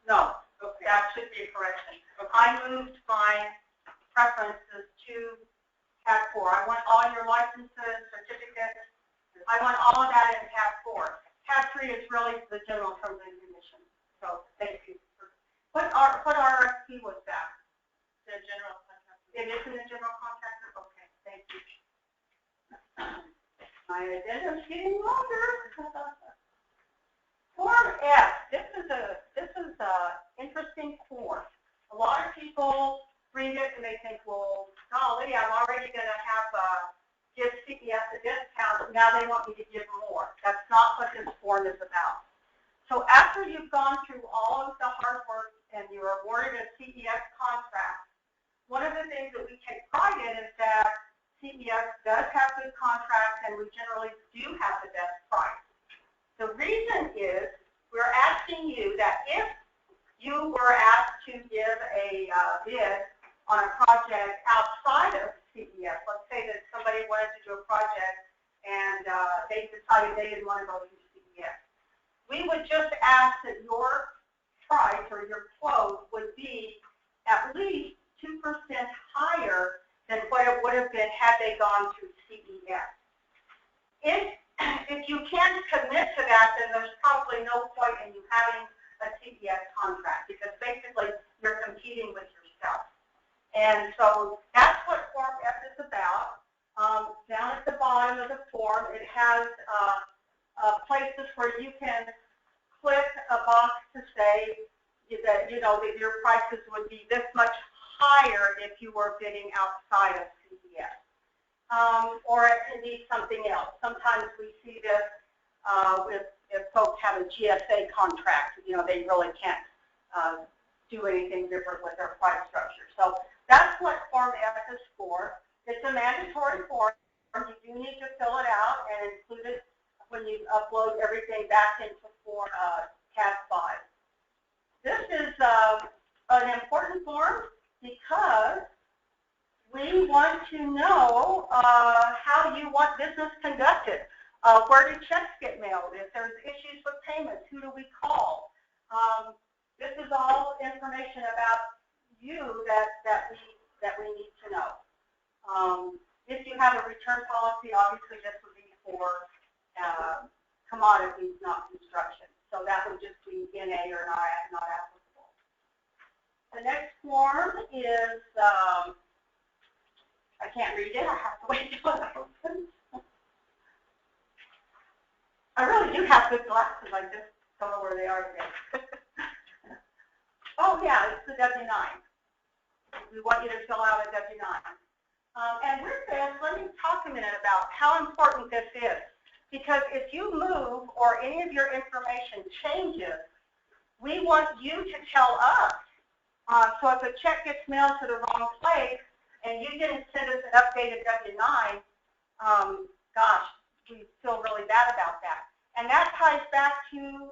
No, that should be a correction. I moved my preferences to tab 4. I want all your licenses, certificates. I want all of that in tab 4. Tab 3 is really the general terms and conditions. So thank you. What RFP was that? The general contractor. It is in the general contractor? Okay, thank you. My addendum's getting longer. Form F. This is a interesting form. A lot of people read it and they think, well, golly, I'm already going to have give CES a discount. Now they want me to give more. That's not what this form is about. So after you've gone through all of the hard work and you're awarded a CES contract, one of the things that we take pride in is that CES does have good contracts and we generally do have the best price. The reason is we're asking you that if you were asked to give a bid on a project outside of CES, let's say that somebody wanted to do a project and they decided they didn't want to go through CES. We would just ask that your price or your quote would be at least 2% higher than what it would have been had they gone through CES. If you can't commit to that, then there's probably no point in you having a CES contract because basically you're competing with yourself. And so that's what Form F is about. Down at the bottom of the form, it has places where you can click a box to say that, you know, that your prices would be this much higher if you were bidding outside of CES. Or it can be something else. Sometimes we see this if folks have a GSA contract, you know, they really can't do anything different with their price structure. So that's what Form F is for. It's a mandatory form. You do need to fill it out and include it when you upload everything back into tab 5. This is an important form because we want to know how you want business conducted. Where do checks get mailed? If there's issues with payments, who do we call? This is all information about you that we need to know. If you have a return policy, obviously this would be for commodities, not construction. So that would just be NA or not applicable. The next form is, I can't read it, I have to wait till it opens. I really do have good glasses, I just don't know where they are today. Oh yeah, it's the W-9. We want you to fill out a W-9. And with this, let me talk a minute about how important this is. Because if you move or any of your information changes, we want you to tell us. So if a check gets mailed to the wrong place and you didn't send us an updated W-9, gosh, we feel really bad about that. And that ties back to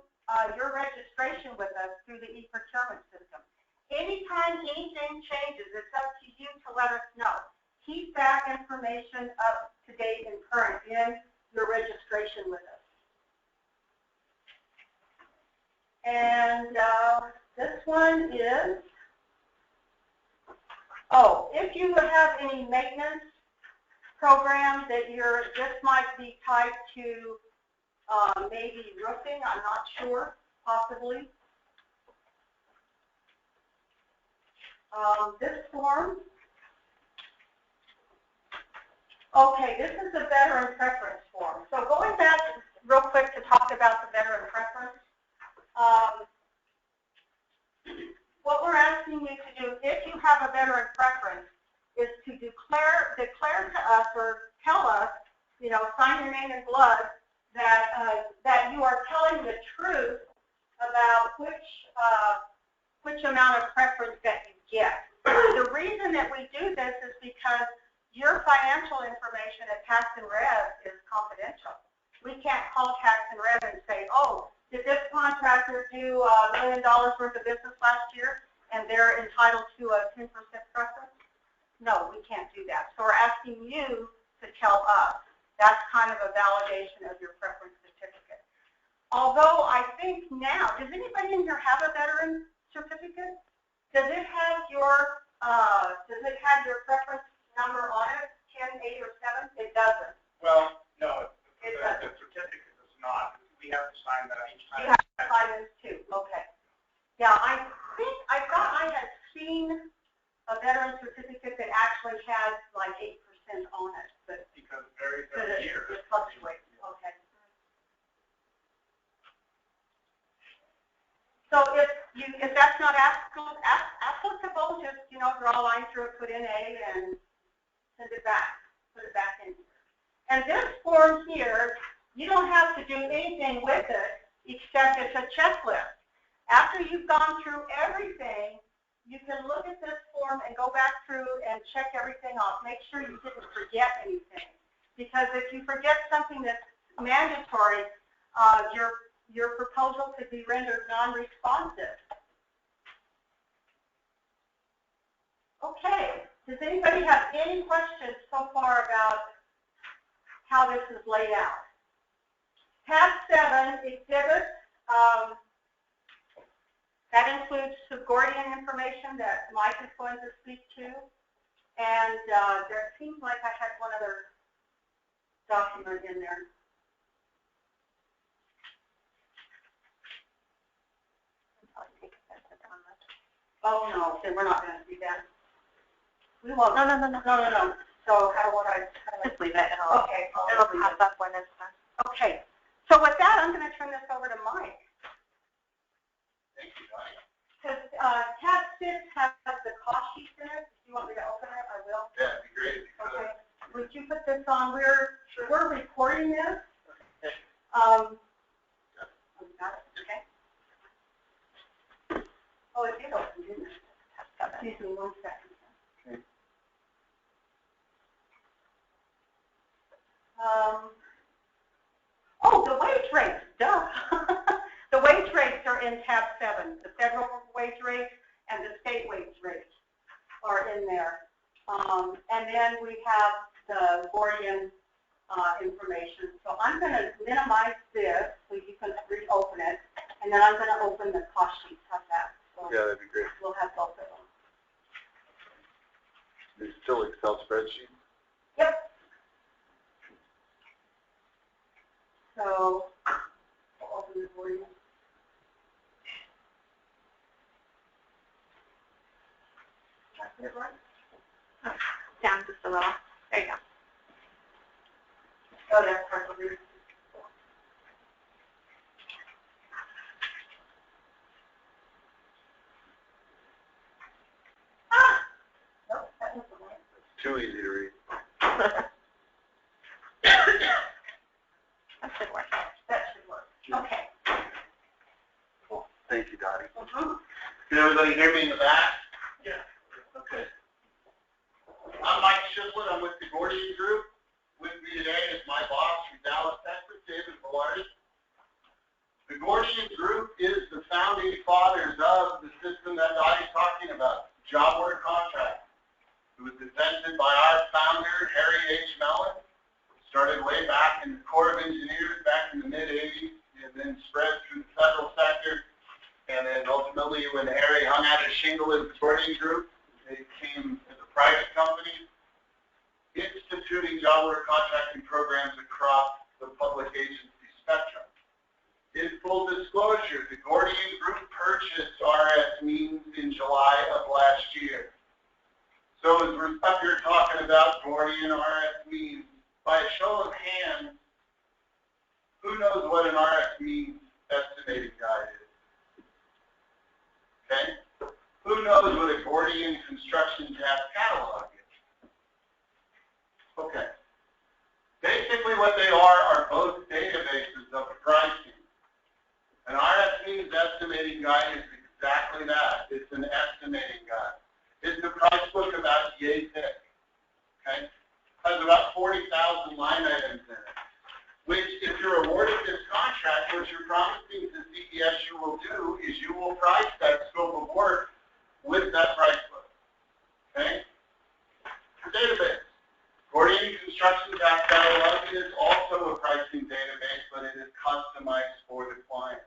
your registration with us through the eProcurement system. Anytime anything changes, it's up to you to let us know. Keep that information up to date and current in your registration with us. And this one is, if you have any maintenance programs that this might be tied to maybe roofing, I'm not sure, possibly. This form, okay, this is the veteran preference form. So going back real quick to talk about the veteran preference, what we're asking you to do, if you have a veteran preference, is to declare to us or tell us, you know, sign your name in blood, that you are telling the truth about which amount of preference that you get. The reason that we do this is because your financial information at Tax and Rev is confidential. We can't call Tax and Rev and say, oh, did this contractor do $1 million worth of business last year and they're entitled to a 10% preference? No, we can't do that. So we're asking you to tell us. That's kind of a validation of your preference certificate. Although I think now, does anybody in here have a veteran certificate? Does it have your preference number on it, 10, 8, or 7? It doesn't. Well, no, It the doesn't. certificate does not. We have to sign that each time. You have to sign this too. Okay. Yeah, I thought I had seen a veteran certificate that actually has like 8% on it, but Because it varies every year. it fluctuates. Okay. So if that's not applicable, just draw a line through it, put in A, and send it back. Put it back in. And this form here, you don't have to do anything with it except it's a checklist. After you've gone through everything, you can look at this form and go back through and check everything off. Make sure you didn't forget anything. Because if you forget something that's mandatory, your proposal could be rendered non-responsive. Okay. Does anybody have any questions so far about how this is laid out? Tab 7, exhibits. That includes Gordian information that Mike is going to speak to. And there seems like I had one other document in there. Oh, no, then we're not going to do that. We won't. No. So how would I just leave it? Okay. It'll pop up when it's done. Okay. So with that, I'm going to turn this over to Mike. Thank you, Donnie. Because tab 6 has the cost sheet in it. If you want me to open it, I will. Yeah, it'd be great. Okay. Would you put this on? We're recording this. Okay. Got it. Okay. Oh, it did open, didn't it? Excuse me 1 second. Okay. Oh, the wage rates, duh. The wage rates are in tab 7. The federal wage rates and the state wage rates are in there. And then we have the Gordian information. So I'm going to minimize this so you can reopen it. And then I'm going to open the cost sheets. How's that? So Yeah, that'd be great. we'll have both of them. These still Excel spreadsheets? Yep. So we'll open the Gordian. Did I get it right? Down just a little. There you go. Oh, that's part of it. Nope, that doesn't work. It's too easy to read. That should work. That should work. Okay. Cool. Thank you, Donnie. Mhm. Can everybody hear me in the back? Yeah. Okay. I'm Mike Shiplett. I'm with the Gordian Group. With me today is my boss from Dallas, Texas, David Velarde. The Gordian Group is the founding fathers of the system that Dottie's talking about, job order contract. It was invented by our founder, Harry H. Mellon. Started way back in the Corps of Engineers back in the mid-'80s and then spread through the federal sector. And then ultimately when Harry hung out his shingle as the Gordian Group, it came as a private company, instituting job order contracting programs across the public agency spectrum. In full disclosure, the Gordian Group purchased RS Means in July of last year. So as we're up here talking about Gordian RS Means, by a show of hands, who knows what an RS Means estimating guide is? Okay? Who knows what a Gordian construction task catalog is? Okay. Basically what they are both databases price book about yay thick, okay? Has about 40,000 line items in it, which if you're awarded this contract, what you're promising to CES you will do is you will price that scope of work with that price book, okay? The database. Gordian Construction Tax Catalog is also a pricing database, but it is customized for the client.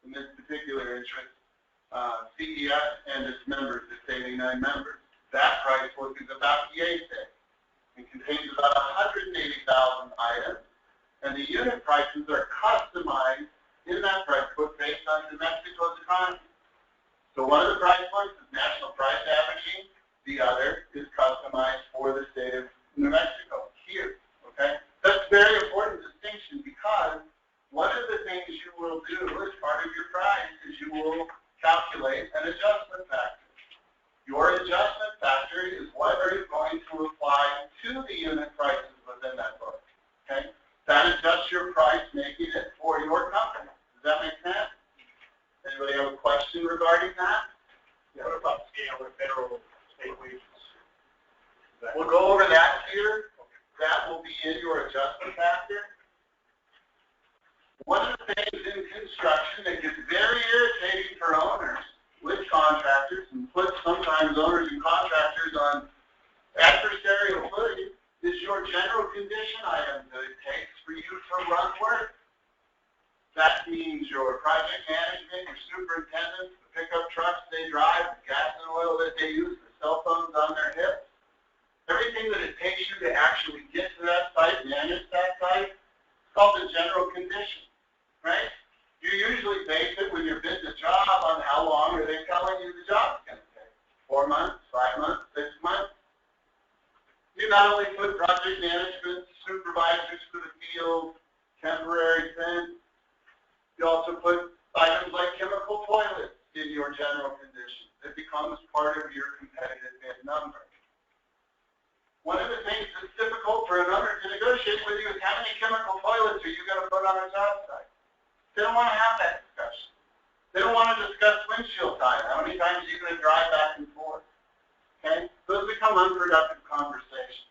In this particular interest, CES and its members, its 89 members. That price book is about yay thick. It contains about 180,000 items, and the unit prices are customized in that price book based on New Mexico's economy. So one of the price books is national price averaging. The other is customized for the state of New Mexico. Here, okay? That's a very important distinction because one of the things you will do as part of your price is you will calculate an adjustment factor. Your adjustment factor is what are you going to apply to the unit prices within that book, okay? That adjusts your price, making it for your company. Does that make sense? Anybody have a question regarding that? Yeah. What about scale or federal and state wages? We'll go over that here. That will be in your adjustment factor. One of the things in construction that gets very irritating for owners with contractors and puts sometimes owners and contractors on adversarial footing is your general condition items that it takes for you to run work. That means your project management, your superintendents, the pickup trucks they drive, the gas and oil that they use, the cell phones on their hips. Everything that it takes you to actually get to that site, manage that site, it's called the general condition, right? You usually base it when you bid the job on how long are they telling you the job's going to take. 4 months, 5 months, 6 months. You not only put project management, supervisors for the field, temporary things, you also put items like chemical toilets in your general condition. It becomes part of your competitive bid number. One of the things that's difficult for an owner to negotiate with you is how many chemical toilets are you going to put on a job site? They don't want to have that discussion. They don't want to discuss windshield time. How many times are you going to drive back and forth? Okay? Those become unproductive conversations.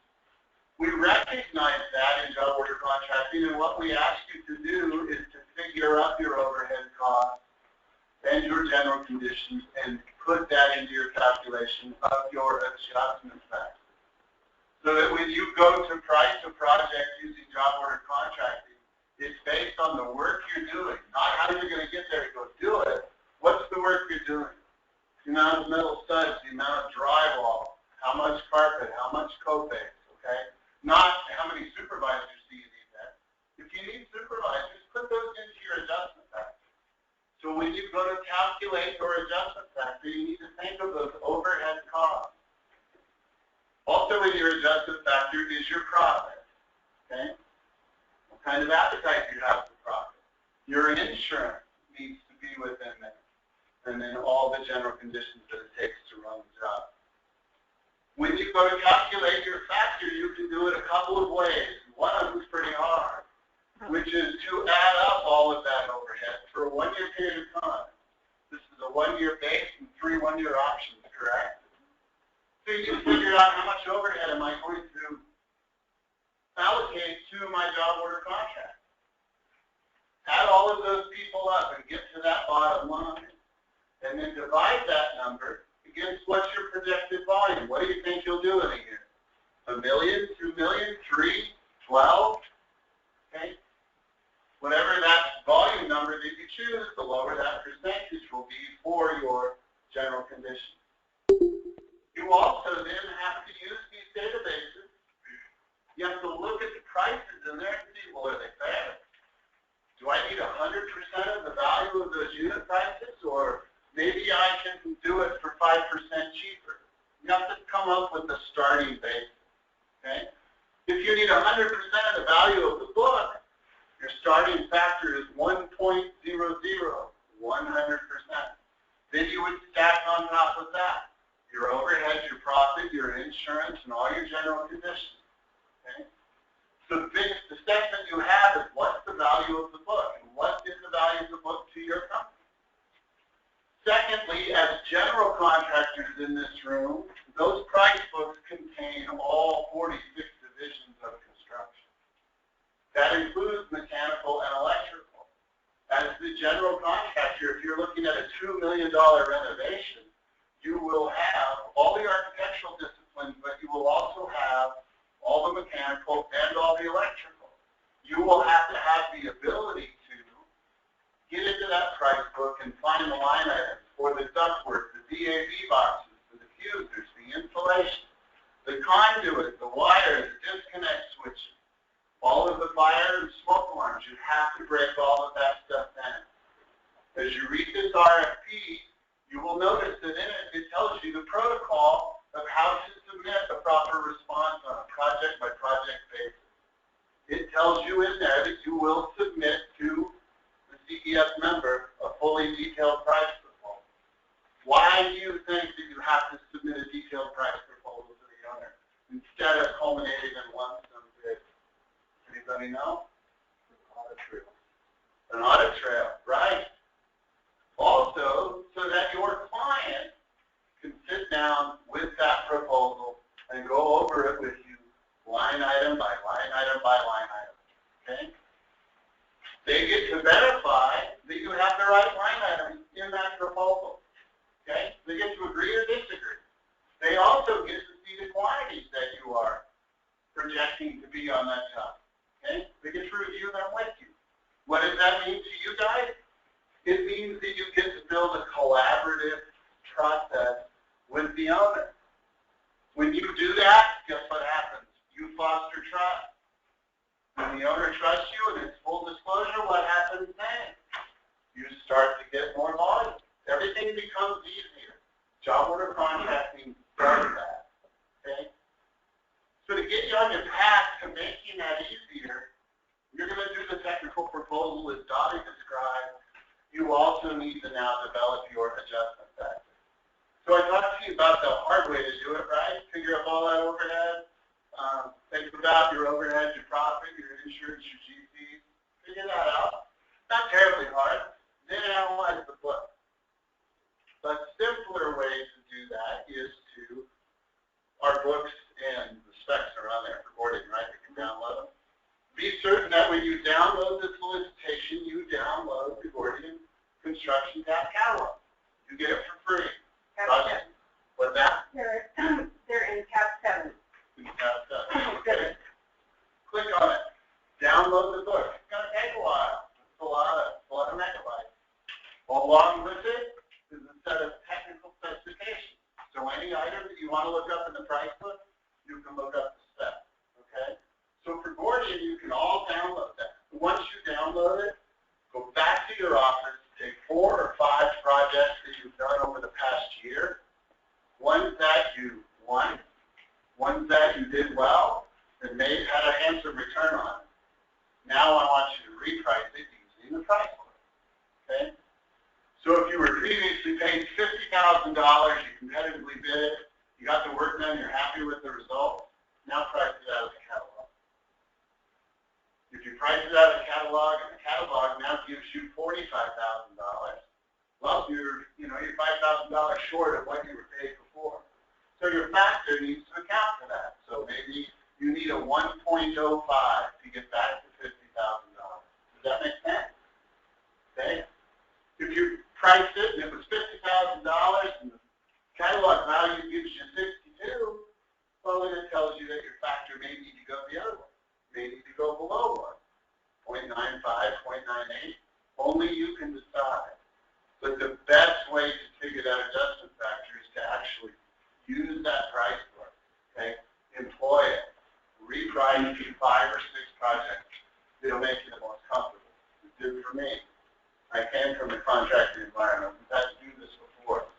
We recognize that in job order contracting, and what we ask you to do is to figure out your overhead costs and your general conditions and put that into your calculation of your adjustment factor. So that when you go to price a project using job order contracting, it's based on the work you're doing, not how you're going to get there to go do it. What's the work you're doing? The amount of metal studs, the amount of drywall, how much carpet, how much co-base, okay? Not how many supervisors do you need that. If you need supervisors, put those into your adjustment factor. So when you go to calculate your adjustment factor, you need to think of those overhead costs. Also in your adjustment factor is your profit, okay? What kind of appetite you have for profit? Your insurance needs to be within there. And then all the general conditions that it takes to run the job. When you go to calculate your factor, you can do it a couple of ways. One of them is pretty hard, which is to add up all of that overhead for a 1-year period of time. This is a 1-year base and 3 1-year options, correct? So you figure out how much overhead am I going to allocate to my job order contract. Add all of those people up and get to that bottom line. And then divide that number against what's your projected volume. What do you think you'll do in a year? 1 million, 2 million, 3, 12? Okay? Whatever that volume number that you choose, the lower that percentage will be for your general condition. You also then have to use these databases. You have to look at the prices in there and see, well, are they fair? Do I need 100% of the value of those unit prices, or maybe I can do it for 5% cheaper? You have to come up with a starting basis, okay? If you need 100% of the value of the book, your starting factor is 1.00, 100%. Then you would stack on top of that your overhead, your profit, your insurance, and all your general conditions. Okay? So the biggest assessment you have is what's the value of the book, and what is the value of the book to your company. Secondly, as general contractors in this room, those renovation, you will have all the architectural disciplines, but you will also have all the mechanical and all the electrical. You will have to have the ability to get into that price book and find the line items for the ductwork, the DAV boxes, the diffusers, the insulation, the conduit, the wire, the disconnect switches, all of the fire and smoke alarms. You have to break all of that stuff down. As you read this RFP, you will notice that in it tells you the protocol of how to submit a proper response on a project-by-project basis. It tells you in there that you will submit to the CES member a fully detailed price proposal. Why do you think that you have to submit a detailed price proposal to the owner instead of culminating in one sum bid? Anybody know? An audit trail. An audit trail, right. Also, so that your client can sit down with that proposal and go over it with you line item by line item by line item, okay? They get to verify that you have the right line item in that proposal, okay? They get to agree or disagree. They also get to see the quantities that you are projecting to be on that job, okay? They get to review them with you. What does that mean to you guys? It means that you get to build a collaborative process with the owner. When you do that, guess what happens? You foster trust. When the owner trusts you and it's full disclosure, what happens then? You start to get more volume. Everything becomes easier. Job order contracting does that. Okay? So to get you on your path to making that easier, you're going to do the technical proposal as Dottie described. You also need to now develop your adjustment factor. So I talked to you about the hard way to do it, right? Figure up all that overhead. Think about your overhead, your profit, your insurance, your GCs. Figure that out. Not terribly hard. Then analyze the book. The simpler way to do that is to, our books and the specs are on there for Gordian, right? You can download them. Be certain that when you download the solicitation, you download the Gordian Construction Tab catalog. You get it for free. Tab 7. What's that? They're in tab 7. In tab 7. Okay. Click on it. Download the book. It's going to take a while. It's a lot of megabytes. Along with it is a set of technical specifications. So any item that you want to look up in the price book, you can look up the spec. Okay? So for Gordian, you can all download that. Once you download it, go back to your office, take 4 or 5 projects that you've done over the past year, ones that you won, ones that you did well, and had a handsome return on. Now I want you to reprice it using the price book. Okay? So if you were previously paid $50,000, you competitively bid it, you got the work done, you're happy with the results, now price it out of the catalog. If you price it out of the catalog, and the catalog now gives you $45,000, well, you're $5,000 short of what you were paid before. So your factor needs to account for that. So maybe you need a 1.05 to get back to $50,000. Does that make sense? Okay. If you priced it and it was $50,000 and the catalog value gives you 62, well, then it tells you that your factor may need to go the other way. May need to go below 1, 0.95, 0.98. Only you can decide. But the best way to figure that adjustment factor is to actually use that price book. Okay? Employ it. Reprice 5 or 6 projects. It'll make you the most comfortable. It did for me. I came from the contracting environment. We've had to do this before.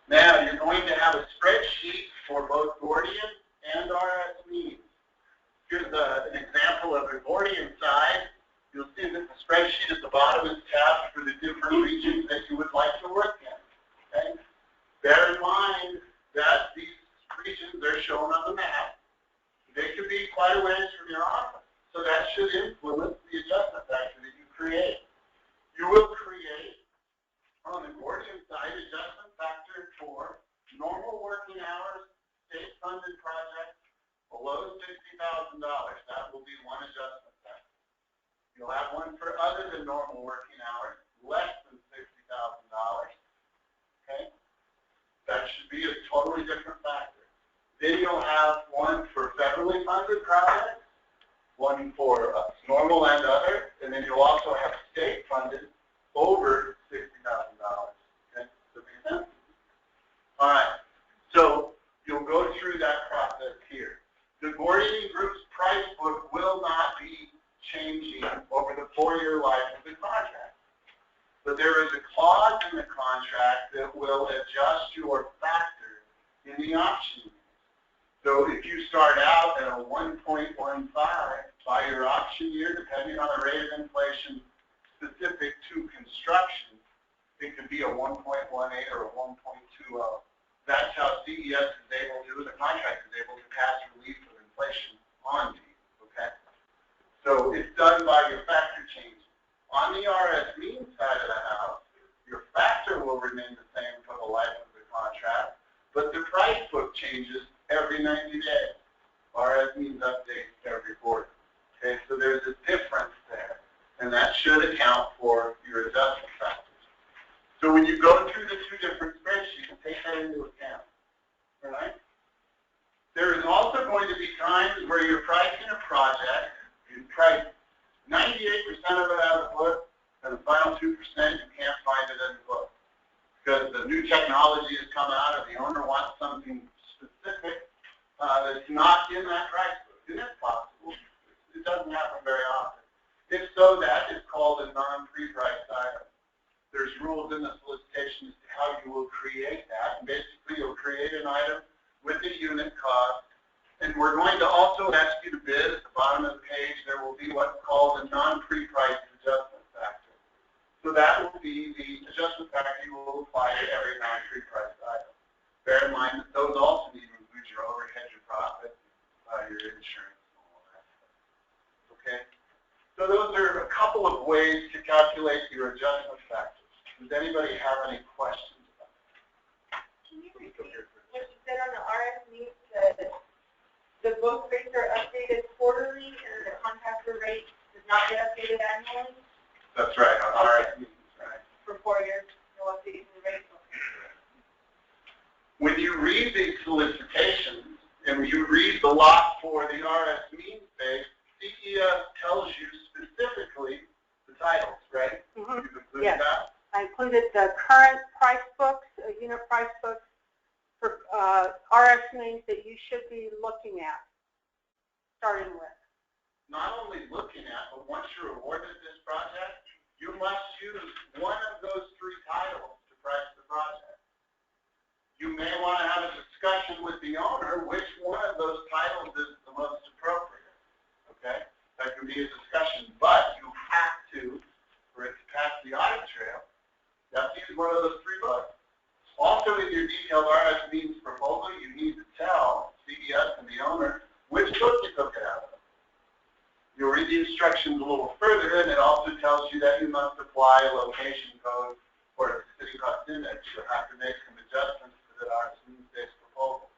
Now, you're going to have a spreadsheet for both Gordian and RS needs. Here's an example of the Gordian side. You'll see that the spreadsheet at the bottom is tabbed for the different regions that you would like to work in. Okay? Bear in mind that these regions are shown on the map. They could be quite a ways from your office. So that should influence the adjustment factor that you create. You will create, on the Gordian side, adjustment factor for normal working hours, state-funded projects, below $60,000. That will be one adjustment factor. You'll have one for other than normal working hours, less than $60,000. okay? That should be a totally different factor. Then you'll have one for federally funded projects, one for normal and other, and then you'll also have state funded over $60,000. Okay, does that make sense? All right, so you'll go through that process here. The Gordian Group's price book will not be changing over the 4-year life of the contract. But there is a clause in the contract that will adjust your factor in the option. So if you start out at a 1.15 by your option year, depending on the rate of inflation specific to construction, it could be a 1.18 or a 1.20. That's how CES is able to, the contract is able to pass relief of inflation on to you, okay? So it's done by your factor change. On the RS mean side of the house, your factor will remain the same for the life of the contract, but the price book changes every 90 days. RS means updates every quarter. Okay, so there's a difference there, and that should account for your adjustment factors. So when you go through the two different spreadsheets, take that into account. All right? There is also going to be times where you're pricing a project, you price 98% of it out of the book, and the final 2% you can't find it in the book. Because the new technology has come out and the owner wants something specific that's not in that price book. And it's possible. It doesn't happen very often. If so, that is called a non-pre-priced item. There's rules in the solicitation as to how you will create that. And basically, you'll create an item with a unit cost. And we're going to also ask you to bid. At the bottom of the page, there will be what's called a non-pre-priced adjustment factor. So that will be the adjustment factor you will apply to every non-pre-priced item. Bear in mind that those also need to include your overhead, your profit, your insurance, and all that stuff. Okay? So those are a couple of ways to calculate your adjustment factors. Does anybody have any questions about that? Can you repeat what you said on the RS needs that the book rates are updated quarterly and the contractor rate does not get updated annually? That's right, on RS meetings, right? For 4 years, no update in the rate? When you read these solicitations and you read the lot for the RS means base, CES tells you specifically the titles, right? Mm-hmm. You've included Yes. that? I included the current price books, unit price books for RS names that you should be looking at, starting with. Not only looking at, but once you're awarded this project, you must use one of those 3 titles to price the project. You may want to have a discussion with the owner which one of those titles is the most appropriate. Okay? That can be a discussion, but you have to, for it to pass the audit trail, you have to use one of those 3 books. Also in your detailed RS means proposal, you need to tell CES and the owner which book you took it out of. You'll read the instructions a little further, and it also tells you that you must apply a location code or a city cost index. You'll have to make some adjustments to the RS means-based proposal.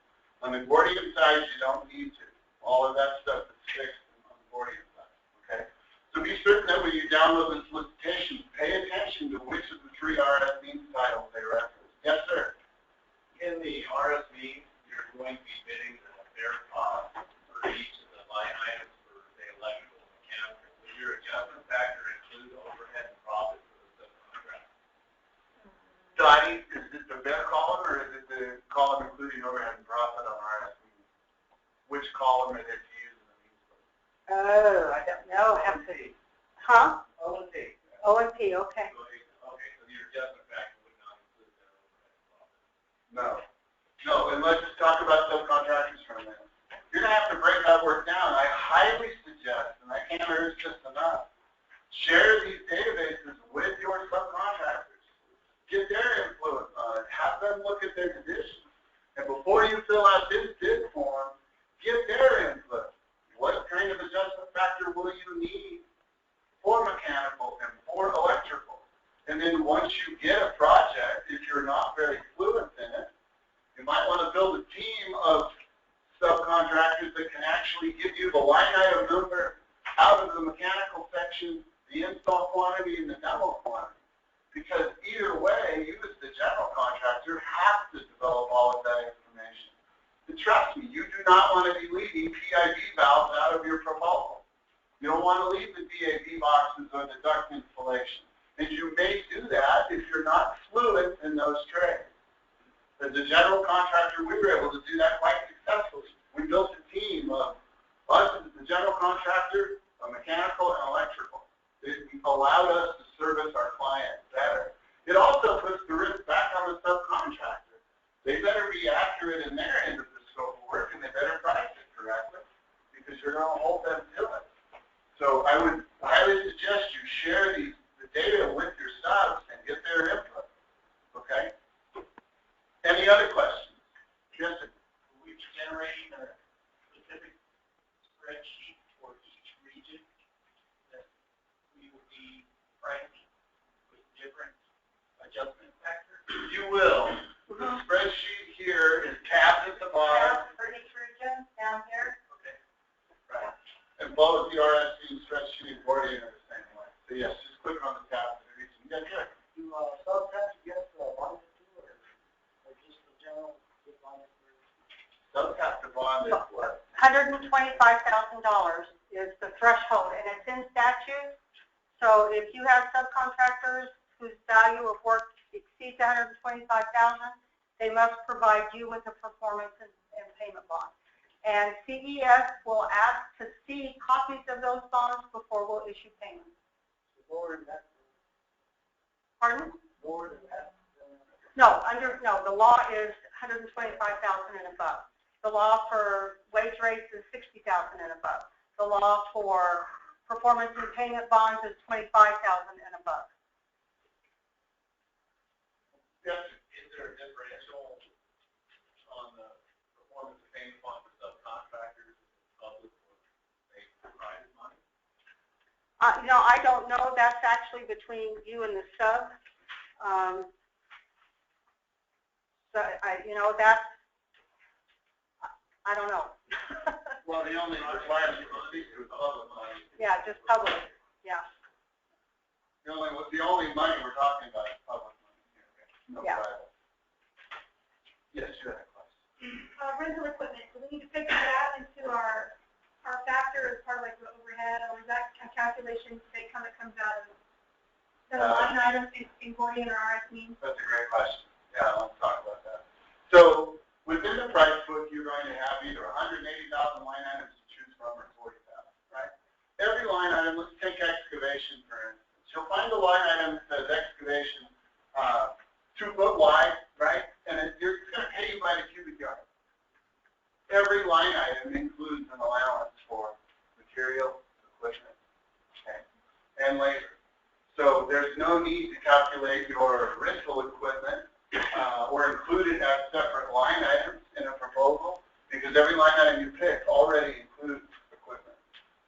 On the Gordian side, you don't need to. All of that stuff is fixed on the Gordian side. Okay? So be certain that when you download the solicitation, pay attention to which of the 3 RS means titles they reference. Yes, sir. In the RS means, you're going to be bidding their cost for each of the line items for, say, electrical and mechanical. Will your adjustment factor include overhead and profit for the subcontract? Dottie, is it the bid column or is it the column including overhead and profit on RS means? Which column are they to use in the means book? Oh, I don't know. Have to. Huh? O&P. O&P, okay. Okay, so your adjustment factor would not include their overhead and profit. No. No, and let's just talk about subcontractors for a minute. You're going to have to break that work down. I highly suggest, and I can't urge this enough, share these databases with your subcontractors. Get their influence on it. Have them look at their conditions. And before you fill out this bid form, get their input. What kind of adjustment factor will you need for mechanical and for electrical? And then once you get a project, if you're not very fluent in it, you might want to build a team of subcontractors that can actually give you the line item number out of the mechanical section, the install quantity, and the demo quantity. Because either way, you as the general contractor have to develop all of that information. And trust me, you do not want to be leaving PID valves out of your proposal. You don't want to leave the DAV boxes or the duct installation. And you may do that if you're not fluent in those trades. As a general contractor, we were able to do that quite successfully. We built a team of us as the general contractor, a mechanical and electrical. It allowed us to service our clients better. It also puts the risk back on the subcontractor. They better be accurate in their end of the scope of work, and they better price it correctly, because you're going to hold them to it. So I would highly suggest you share the data with your subs and get their input. Okay? Any other questions? Yes, sir. Will we be generating a specific spreadsheet for each region that we will be pricing with different adjustment factors? You will. The spreadsheet here is tabbed at the bottom. For each region, down here. Okay. Right. And both the RSC spreadsheet and boarding are the same way. So yes, just click on the tab for the region. Yeah, good. Do subs have to get bonded to, or just the general get bonded for? Subs have to bond it. What? $125,000 is the threshold, and it's in statute. So if you have subcontractors whose value of work exceeds $125,000, they must provide you with a performance and payment bond. And CES will ask to see copies of those bonds before we'll issue payments. Lower than that? Pardon? Lower than that? No, the law is $125,000 and above. The law for wage rates is $60,000 and above. The law for performance and payment bonds is $25,000 and above. Yes. Is there a differential on the performance and payment bond for subcontractors, public or private money? I don't know. That's actually between you and the sub. I don't know. Well, the only requirement to speak to is public money. Yeah, just public. Yeah. The only money we're talking about is public money here. No Yeah. private. Yes, you had a question. Rental equipment, do we need to figure that into our factor as part of like the overhead, or is that a calculation that comes out of the line items in boarding or RS means? That's a great question. Yeah, let's talk about that. So within the price book, you're going to have either 180,000 line items to choose from or 40,000, right? Every line item, let's take excavation for instance. You'll find a line item that says excavation 2 foot wide, right? And it's going to pay you by the cubic yard. Every line item includes an allowance for material, equipment, okay, and labor. So there's no need to calculate your rental equipment or include it as separate line items in a proposal, because every line item you pick already includes equipment.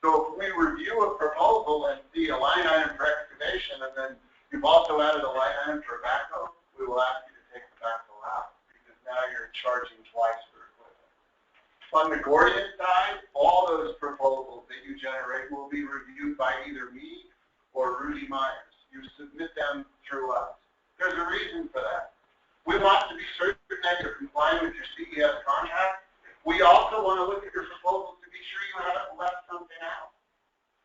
So if we review a proposal and see a line item for excavation, and then you've also added a line item for backhoe, we will ask you to take the backhoe out, because now you're charging twice for equipment. On the Gordian side, all those proposals that you generate will be reviewed by either me or Rudy Myers. You submit them through us. There's a reason for that. We want to be certain that you're complying with your CES contract. We also want to look at your proposals to be sure you haven't left something out.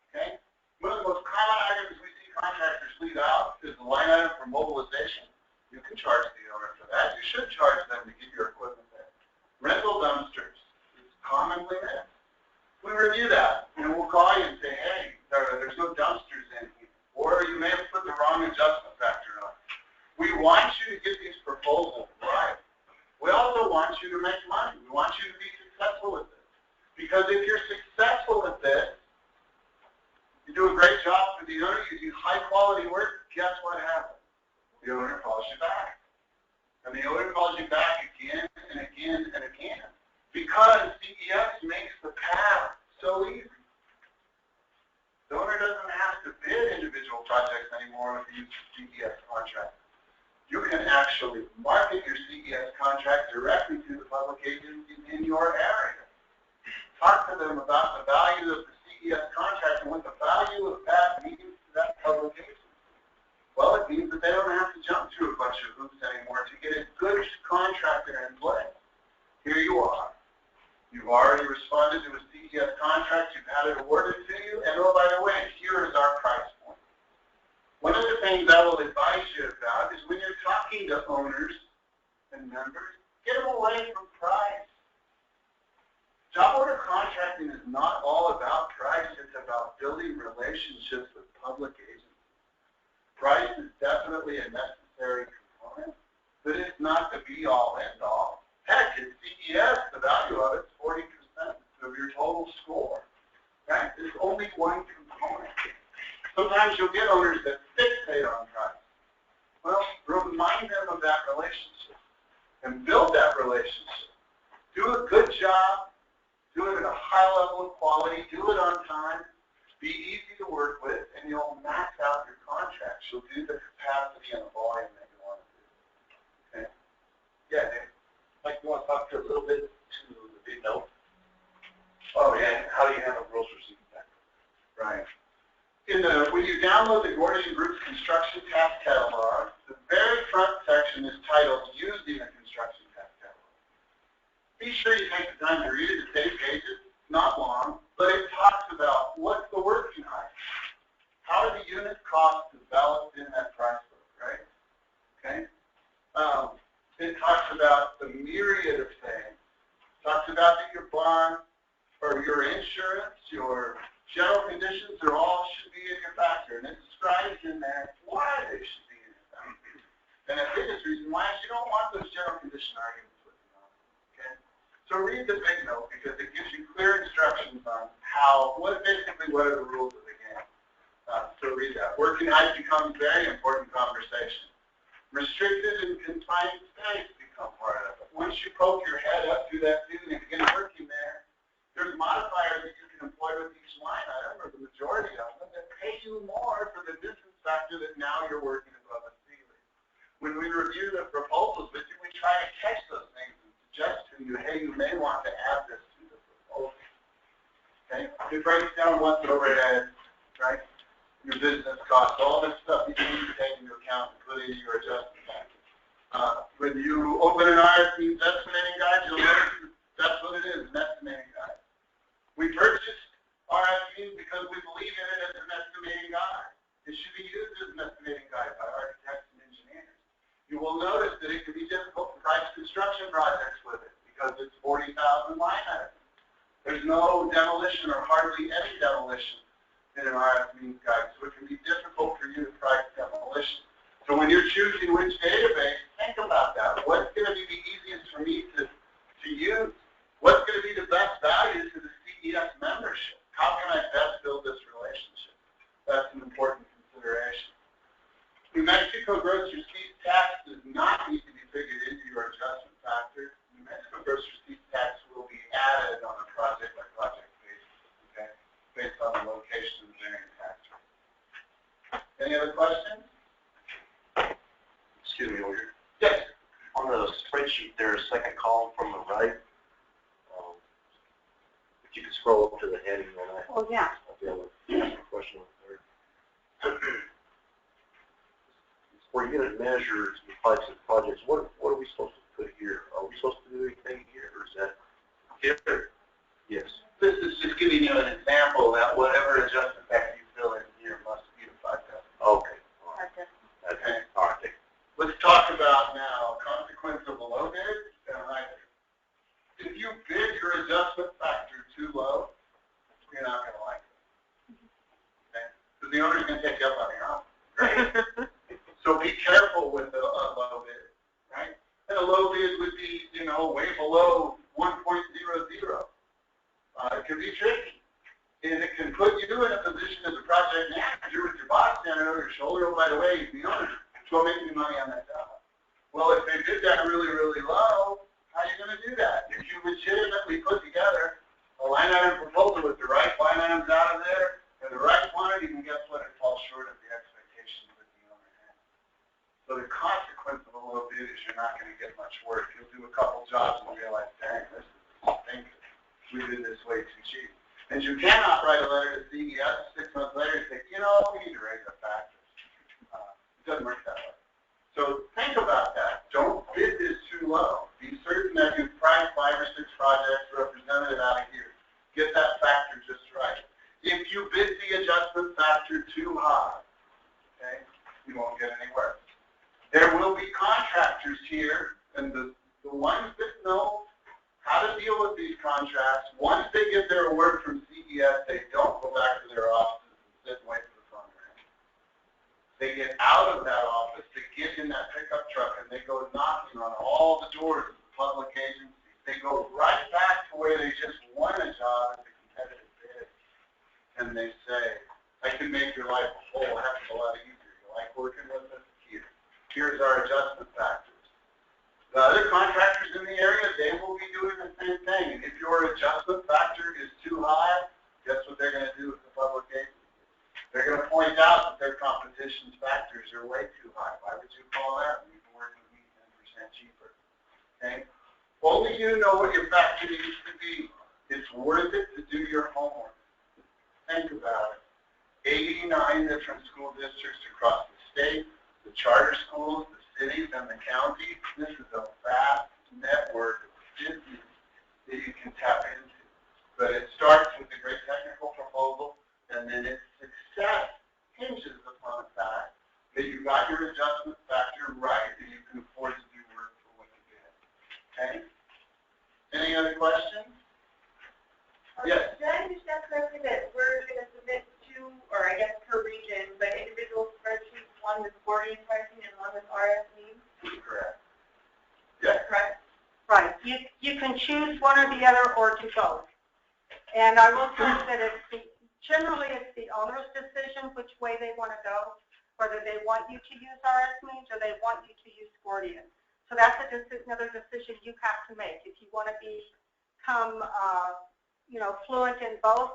Okay? One of the most common items we see contractors leave out is the line item for mobilization. You can charge the owner for that. You should charge them to get your equipment there. Rental dumpsters is commonly missed. We review that, and we'll call you and say, hey, there's no dumpsters in here. Or you may have put the wrong adjustment factor on. We want you to get these proposals right. We also want you to make money. We want you to be successful with this. Because if you're successful with this, you do a great job for the owner, you do high quality work, guess what happens? The owner calls you back. And the owner calls you back again and again and again. Because CES makes the path so easy. The owner doesn't have to bid individual projects anymore with the use of CES contract. You can actually market your CES contract directly to the public agencies in your area. Talk to them about the value of the CES contract and what the value of that means to that public agency. Well, it it means that they don't have to jump through a bunch of hoops anymore to get a good contractor in place. Here you are. You've already responded to a CES contract. You've had it awarded to you. And oh, by the way, here is our price point. One of the things I will advise you about is when you're talking to owners and members, get them away from price. Job order contracting is not all about price. It's about building relationships with public agencies. Price is definitely a necessary component, but it's not the be-all, end-all. Heck, at CES, the value of it is 40% of your total score. Right? There's only one component. Sometimes you'll get owners that fixate on price. Well, remind them of that relationship and build that relationship. Do a good job. Do it at a high level of quality. Do it on time. Be easy to work with, and you'll max out your contracts. You'll do the capacity and the volume that you want to do. Okay? Yeah, Dave. Mike, you want to talk a little bit to the big note? Oh, yeah. How do you handle gross receipt factor? Right. When you download the Gordian Group's construction task catalog, the very front section is titled Using a Construction Task Catalog. Be sure you take the time to read it. It's 8 pages, not long, but it talks about what's the working height. How are the unit costs developed in that price book, right? Okay? It talks about the myriad of things. It talks about that your bond or your insurance, your general conditions are all should be in your factor. And it describes in there why they should be in your factor. And the biggest reason why is you don't want those general condition arguments with you on it. Okay? So read the big note because it gives you clear instructions on basically what are the rules of the game. So read that. Working height becomes very important conversation. Restricted and confined space become part of it. Once you poke your head up through that tube and begin working there, there's modifiers that you can employ with each line item, or the majority of them, that pay you more for the distance factor that now you're working above the ceiling. When we review the proposals with you, we try to catch those things and suggest to you, hey, you may want to add this to the proposal. Okay? It breaks down what's overhead, right? Your business costs, all this stuff you need to take into account, including your adjustment factor. When you open an RFP estimating guide, you'll notice that's what it is, an estimating guide. We purchased RFPs because we believe in it as an estimating guide. It should be used as an estimating guide by architects and engineers. You will notice that it can be difficult to price construction projects with it because it's 40,000 line items. There's no demolition or hardly any demolition in an RFP guide, so it can be difficult for you to price demolition. So when you're choosing which database, think about that. What's going to be the easiest for me to use? What's going to be the best value to the CES membership? How can I best build this relationship? That's an important consideration. New Mexico gross receipts tax does not need to be figured into your adjustment factor. New Mexico gross receipts tax will be added on a project-by-project basis, okay, based on the location of the varying tax rate. Any other questions? Excuse me, Roger. Yes. On the spreadsheet, there's a second column from the right. If you could scroll up to the heading on that. Oh, yeah. I'll be able to ask a question there. For unit measures and types of projects, what are we supposed to put here? Are we supposed to do anything here, or is that here? Yes. This is just giving you an example that whatever adjustment factor you fill in here must be the 5,000. Okay. All right. Okay. All right. Let's talk about now consequence of a low bid and a high bid. If you bid your adjustment factor too low, you're not going to like it. Okay? Because the owner's going to take you up on your offer. Right? So be careful with a low bid, right? And a low bid would be, way below 1.00. It can be tricky. And it can put you in a position as a project manager with your boss standing over your shoulder. Oh, by the way, the owner, go make me money on that job. Well, if they did that really, really low, how are you going to do that? If you legitimately put together a line item proposal with the right line items out of there and the right quantity, then guess what? It falls short of the expectations that the owner has. So the consequence of a low bid is you're not going to get much work. You'll do a couple jobs and realize, dang, this is things we did this way too cheap. And you cannot write a letter to CES 6 months later and say, we need to raise our factors. doesn't work that way. So think about that. Don't bid this too low. Be certain that you price 5 or 6 projects represented out of here. Get that factor just right. If you bid the adjustment factor too high, okay, you won't get anywhere. There will be contractors here, and the ones that know how to deal with these contracts, once they get their award from CES, they don't go back to their offices and sit and wait for the phone to ring. They get out of that office, they get in that pickup truck, and they go knocking on all the doors of the public agencies. They go right back to where they just won a job at the competitive bid, and they say, I can make your life a whole heck of a lot easier. You like working with us? Here. Here's our adjustment factors. The other contractors in the area, they will be doing the same thing. And if your adjustment factor is too high, guess what they're going to do with the public agency? They're going to point out that their competition's factors are way too high. Why would you call that? You can work with me 10% cheaper. Okay? Only you know what your factor needs to be. It's worth it to do your homework. Think about it. 89 different school districts across the state, the charter schools, the cities, and the county. This is a vast network of business that you can tap into. But it starts with a great technical proposal, and then its success hinges upon the fact that you got your adjustment factor right, and you can afford to do work for what you get. Okay? Any other questions? Yes. Did I understand correctly that we're going to submit 2, or I guess per region, but individual spreadsheets, one with Gordian pricing and one with RSV? Correct. Yes. Correct? Right. You can choose one or the other or do both. And I will say that generally it's the owner's decision which way they want to go, whether they want you to use RSMeans or they want you to use Gordian. So that's another decision you have to make. If you want to become fluent in both,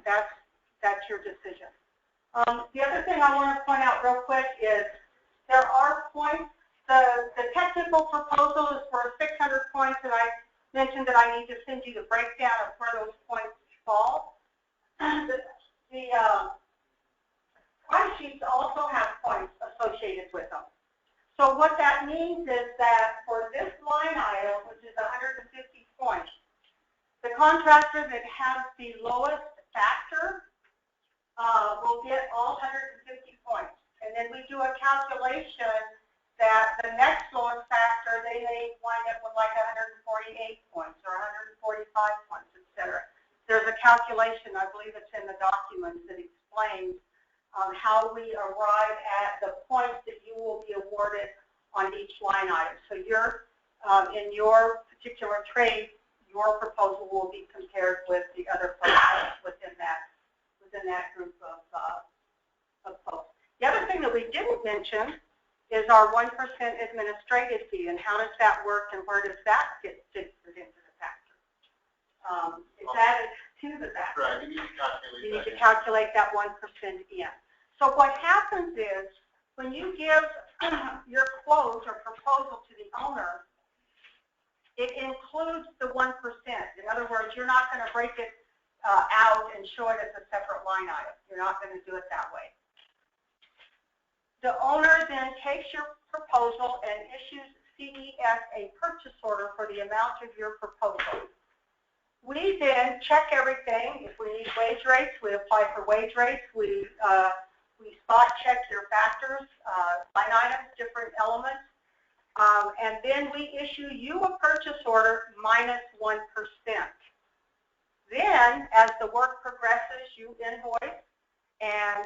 that's your decision. The other thing I want to point out real quick is there are points. The technical proposal is for 600 points, and I mentioned that I need to send you the breakdown of where those points fall. The price sheets also have points associated with them. So what that means is that for this line item, which is 150 points, the contractor that has the lowest factor will get all 150 points. And then we do a calculation that the next lowest factor, they may wind up with like 148 points or 145 points, etc. There's a calculation, I believe it's in the documents, that explains how we arrive at the points that you will be awarded on each line item. So you're, in your particular trade, your proposal will be compared with the other proposals within that group of folks. The other thing that we didn't mention is our 1% administrative fee, and how does that work, and where does that get figured into the factor? It's added to the factor. Right, you need to calculate that 1% in. So what happens is, when you give your quote or proposal to the owner, it includes the 1%. In other words, you're not going to break it out and show it as a separate line item. You're not going to do it that way. The owner then takes your proposal and issues CES a purchase order for the amount of your proposal. We then check everything. If we need wage rates, we apply for wage rates. We spot check your factors, line items, different elements. And then we issue you a purchase order minus 1%. Then, as the work progresses, you invoice, and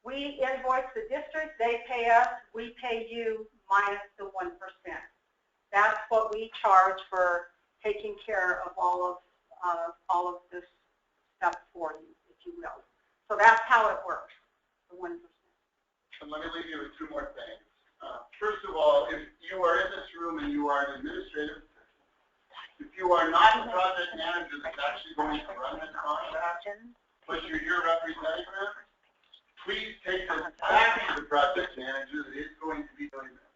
we invoice the district, they pay us, we pay you minus the 1%. That's what we charge for taking care of all of this stuff for you, if you will. So that's how it works, the 1%. And let me leave you with 2 more things. First of all, if you are in this room and you are an administrative assistant, if you are not the project manager that's actually going to run this contract, but you're your representative, please take this back to the project manager that is going to be doing this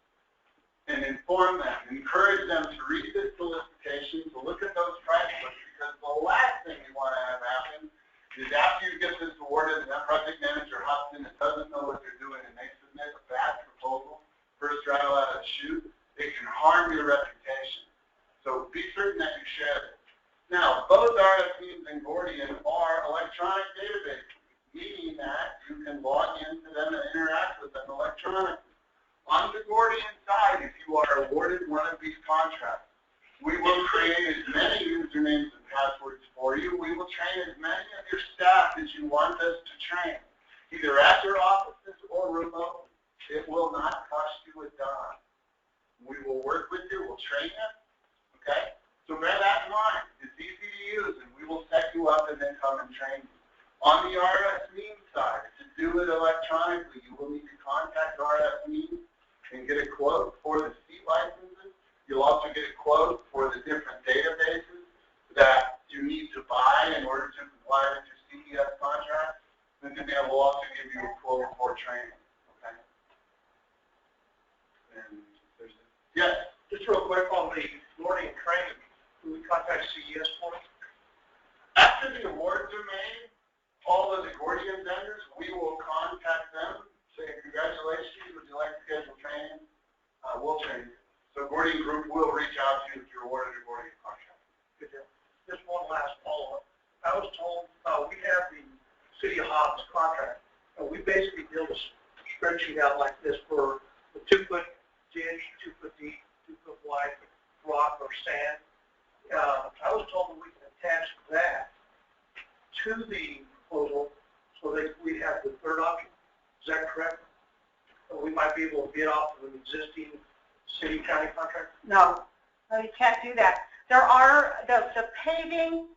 and inform them, encourage them to read this solicitation, to look at those price books, because the last thing you want to have happen is after you get this awarded and that project manager hops in and doesn't know what they're doing and they submit a bad harm your reputation. So be certain that you share it. Now, both RSMeans and Gordian are electronic databases, meaning that you can log into them and interact with them electronically. On the Gordian side, if you are awarded one of these contracts, we will create as many usernames and passwords for you. We will train as many of your staff as you want us to train, either at your offices or remote. It will not cost you a dime. We will work with you. We'll train you. Okay? So bear that in mind. It's easy to use, and we will set you up and then come and train you. On the RSMeans side, to do it electronically, you will need to contact RSMeans and get a quote for the seat licenses. You'll also get a quote for the different databases that you need to buy in order to comply with your CES contract. And then they will also give you a quote for training. Okay? And there's yes. Just real quick on the Gordian training, do we contact CES for it? After the awards are made, all of the Gordian vendors, we will contact them, say, congratulations, would you like to schedule training? We'll train you. So Gordian Group will reach out to you if you're awarded a Gordian contract. Good deal. Just one last follow-up. I was told we have the City of Hobbs contract, and we basically build a spreadsheet out like this for the 2-foot ditch, 2-foot deep, 2-foot wide rock or sand. I was told that we can attach that to the proposal so that we have the third option. Is that correct? So we might be able to bid off of an existing city-county contract? No, you can't do that. There are the paving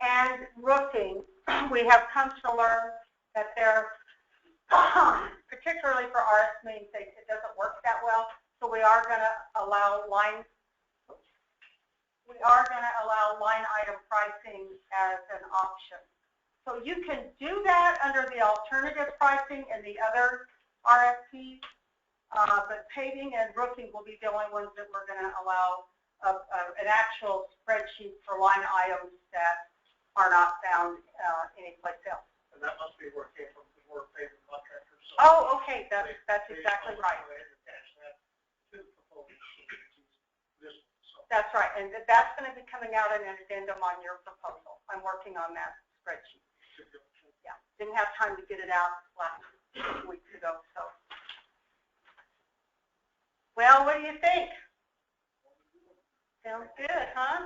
and roofing. We have come to learn that they're, particularly for RSMeans, it doesn't work that well. So we are going to allow line item pricing as an option. So you can do that under the alternative pricing and the other RFPs, but paving and roofing will be the only ones that we're going to allow an actual spreadsheet for line items that are not found anyplace else. And that must be where it came from, the more paving contractors. So oh, okay, that's exactly right. That's right, and that's going to be coming out in an addendum on your proposal. I'm working on that spreadsheet. Yeah, didn't have time to get it out last week ago, so. Well, what do you think? Sounds good, huh?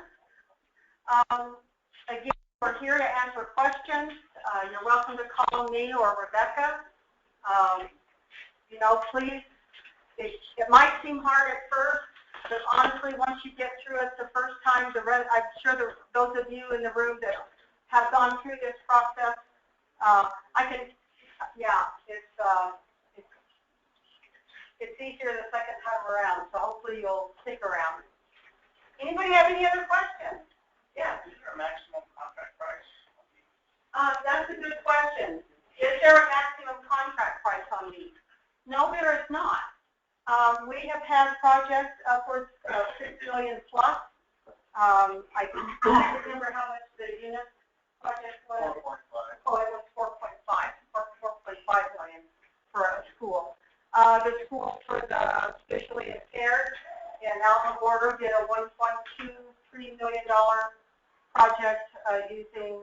Again, we're here to answer questions. You're welcome to call me or Rebecca. You know, please, it might seem hard at first, but honestly, once you get through it the first time, I'm sure those of you in the room that have gone through this process, it's easier the second time around, so hopefully you'll stick around. Anybody have any other questions? Yeah. Is there a maximum contract price? That's a good question. Is there a maximum contract price on these? No, there is not. We have had projects upwards of $6 million plus. I can't remember how much the unit project was. 4.5. Oh, it was 4.5 million for a school. The school for the visually impaired in Alamogordo did a $1.23 million project using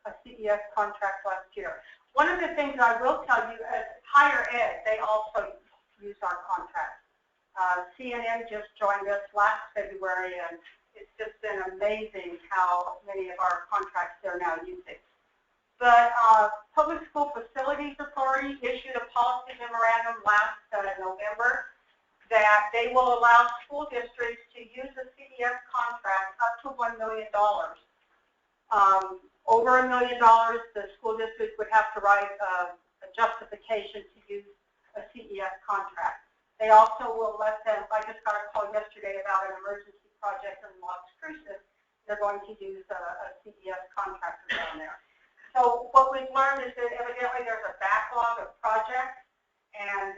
a CES contract last year. One of the things I will tell you, at higher ed, they also use our contract. CNN just joined us last February, and it's just been amazing how many of our contracts they're now using. But Public School Facilities Authority issued a policy memorandum last November that they will allow school districts to use a CES contract up to $1 million. Over $1 million, the school district would have to write a justification to use a CES contract. They also will let them, I just got a call yesterday about an emergency project in Las Cruces. They're going to use a CES contractor down there. So what we've learned is that evidently there's a backlog of projects, and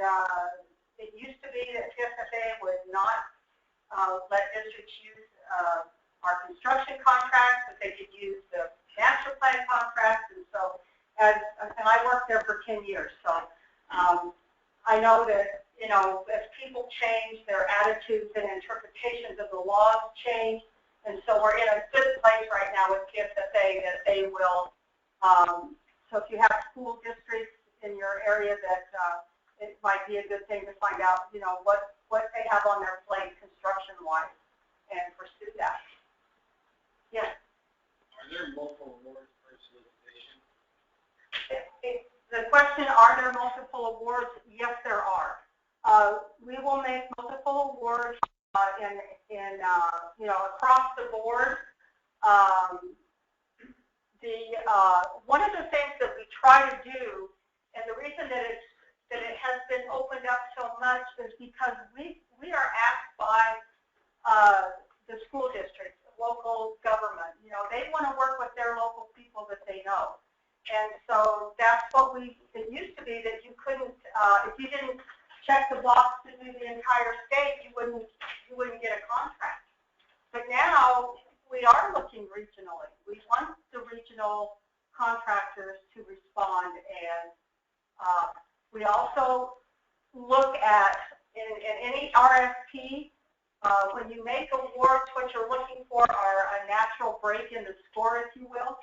it used to be that PSFA would not let districts use our construction contracts, but they could use the master plan contracts, and so, and I worked there for 10 years, so I know that you know, as people change, their attitudes and interpretations of the laws change. And so we're in a good place right now with PSSA that they will, so if you have school districts in your area that it might be a good thing to find out, you know, what they have on their plate construction-wise and pursue that. Yes? Are there multiple awards per solicitation? The question, are there multiple awards? Yes, there are. We will make multiple awards you know, across the board. One of the things that we try to do, and the reason that it has been opened up so much, is because we are asked by the school districts, local government. You know, they want to work with their local people that they know. And so that's what it used to be that you couldn't, if you didn't check the box to do the entire state, you wouldn't get a contract. But now we are looking regionally. We want the regional contractors to respond, and we also look at in any RFP, when you make awards, what you're looking for are a natural break in the score, if you will.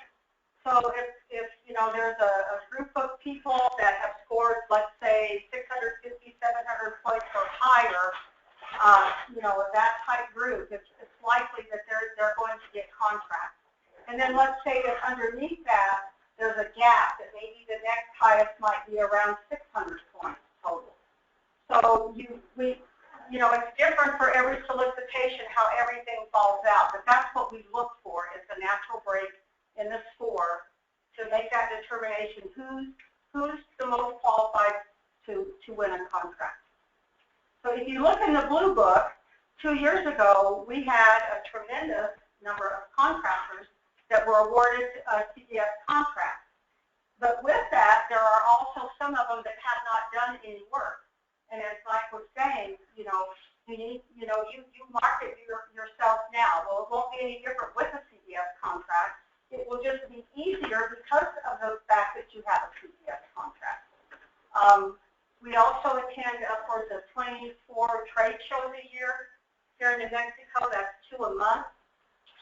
So if you know, there's a group of people that have scored, let's say 650, 700 points or higher, you know, that type group, it's likely that they're going to get contracts. And then let's say that underneath that, there's a gap that maybe the next highest might be around 600 points total. So you know, it's different for every solicitation how everything falls out, but that's what we look for, is a natural break in the score to make that determination who's the most qualified to win a contract. So if you look in the Blue Book, 2 years ago, we had a tremendous number of contractors that were awarded CDS contracts. But with that, there are also some of them that have not done any work. And as Mike was saying, you know, you market yourself now. Well, it won't be any different with a CDS contract. It will just be easier because of the fact that you have a CDS contract. We also attend upwards of 24 trade shows a year here in New Mexico. That's 2 a month.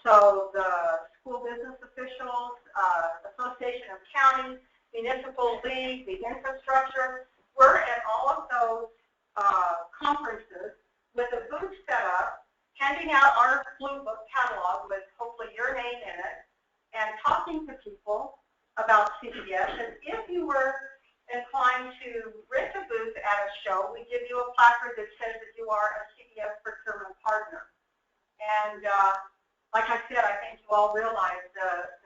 So the School Business Officials, Association of Counties, Municipal League, the infrastructure, we're at all of those conferences with a booth set up, handing out our Blue Book catalog with hopefully your name in it, and talking to people about CDS. And if you were inclined to rent a booth at a show, we give you a placard that says that you are a CDS procurement partner. And like I said, I think you all realize that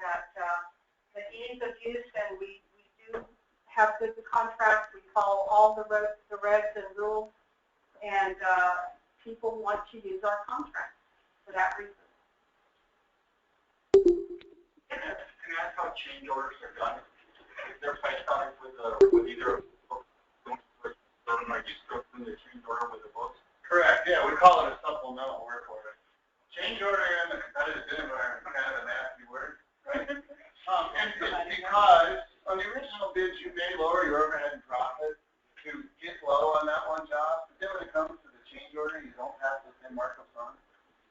the ease of use, and we do have good contracts. We follow all the regs and rules, and people want to use our contracts for that reason. Can I ask how change orders are done? Is there placed on it with either a book, or you still do the change order with the books? Correct, yeah, we call it a supplemental work order. Change order in the competitive bid environment is kind of a nasty word, right? And it's because on the original bids, you may lower your overhead and profit to get low on that one job. But then when it comes to the change order, you don't have the same markups on it.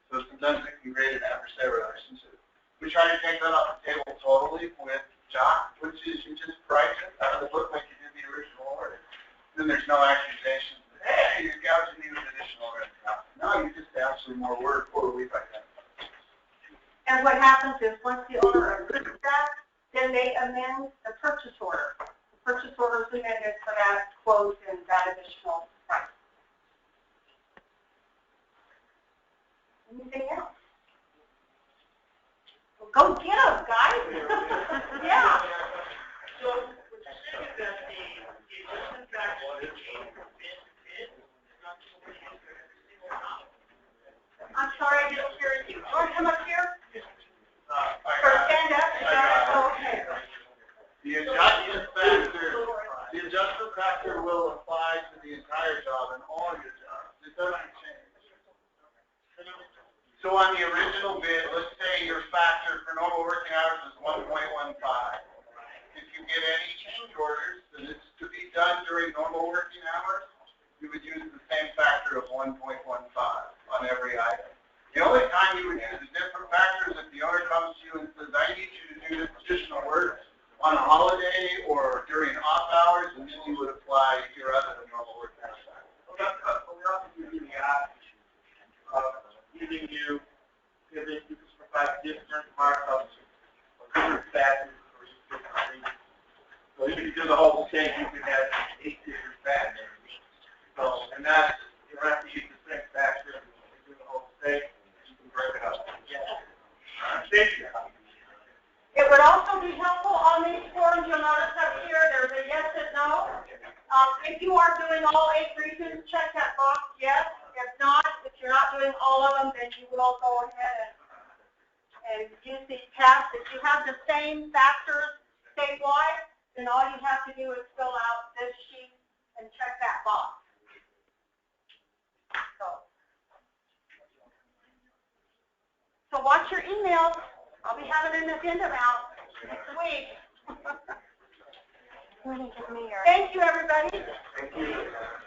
So sometimes it can create an adversarial relationship. We try to take that off the table totally with JOCYT, which is you just price it out of the book like you did the original order. Then there's no accusations that, hey, you're gouging me with additional overhead. No, you just ask for more work or we like that. And what happens is once the owner approves that, then they amend the purchase order. The purchase order is amended for that quote and that additional price. Anything else? Well, go get them, guys. Yeah. So, would you say that the adjustment factor would change from bid to bid? Not just for every single job? I'm sorry, I didn't hear you. You want to come up here? Or stand up? Oh, okay. The adjustment factor will apply to the entire job and all your jobs. It doesn't change. So on the original bid, let's say your factor for normal working hours is 1.15. If you get any change orders, then it's to be done during normal working hours, you would use the same factor of 1.15 on every item. The only time you would use a different factor is if the owner comes to you and says, I need you to do this additional work on a holiday or during off hours, and then you would apply your other normal work hours. We're also using the option of giving you, if you can provide different markups or different factors for each different reason. So if you do the whole thing, you can have 8 different factors. So, and that's, you don't have to use the same factor, you can do the whole thing, you can break it up. Thank you. It would also be helpful on these forms, you'll notice up here, there's a yes and no. If you are doing all 8 reasons, check that box, yes. If not, if you're not doing all of them, then you will go ahead and use these tabs. If you have the same factors statewide, then all you have to do is fill out this sheet and check that box. So watch your emails. I'll be having an addendum out next week. Thank you, everybody. Thank you.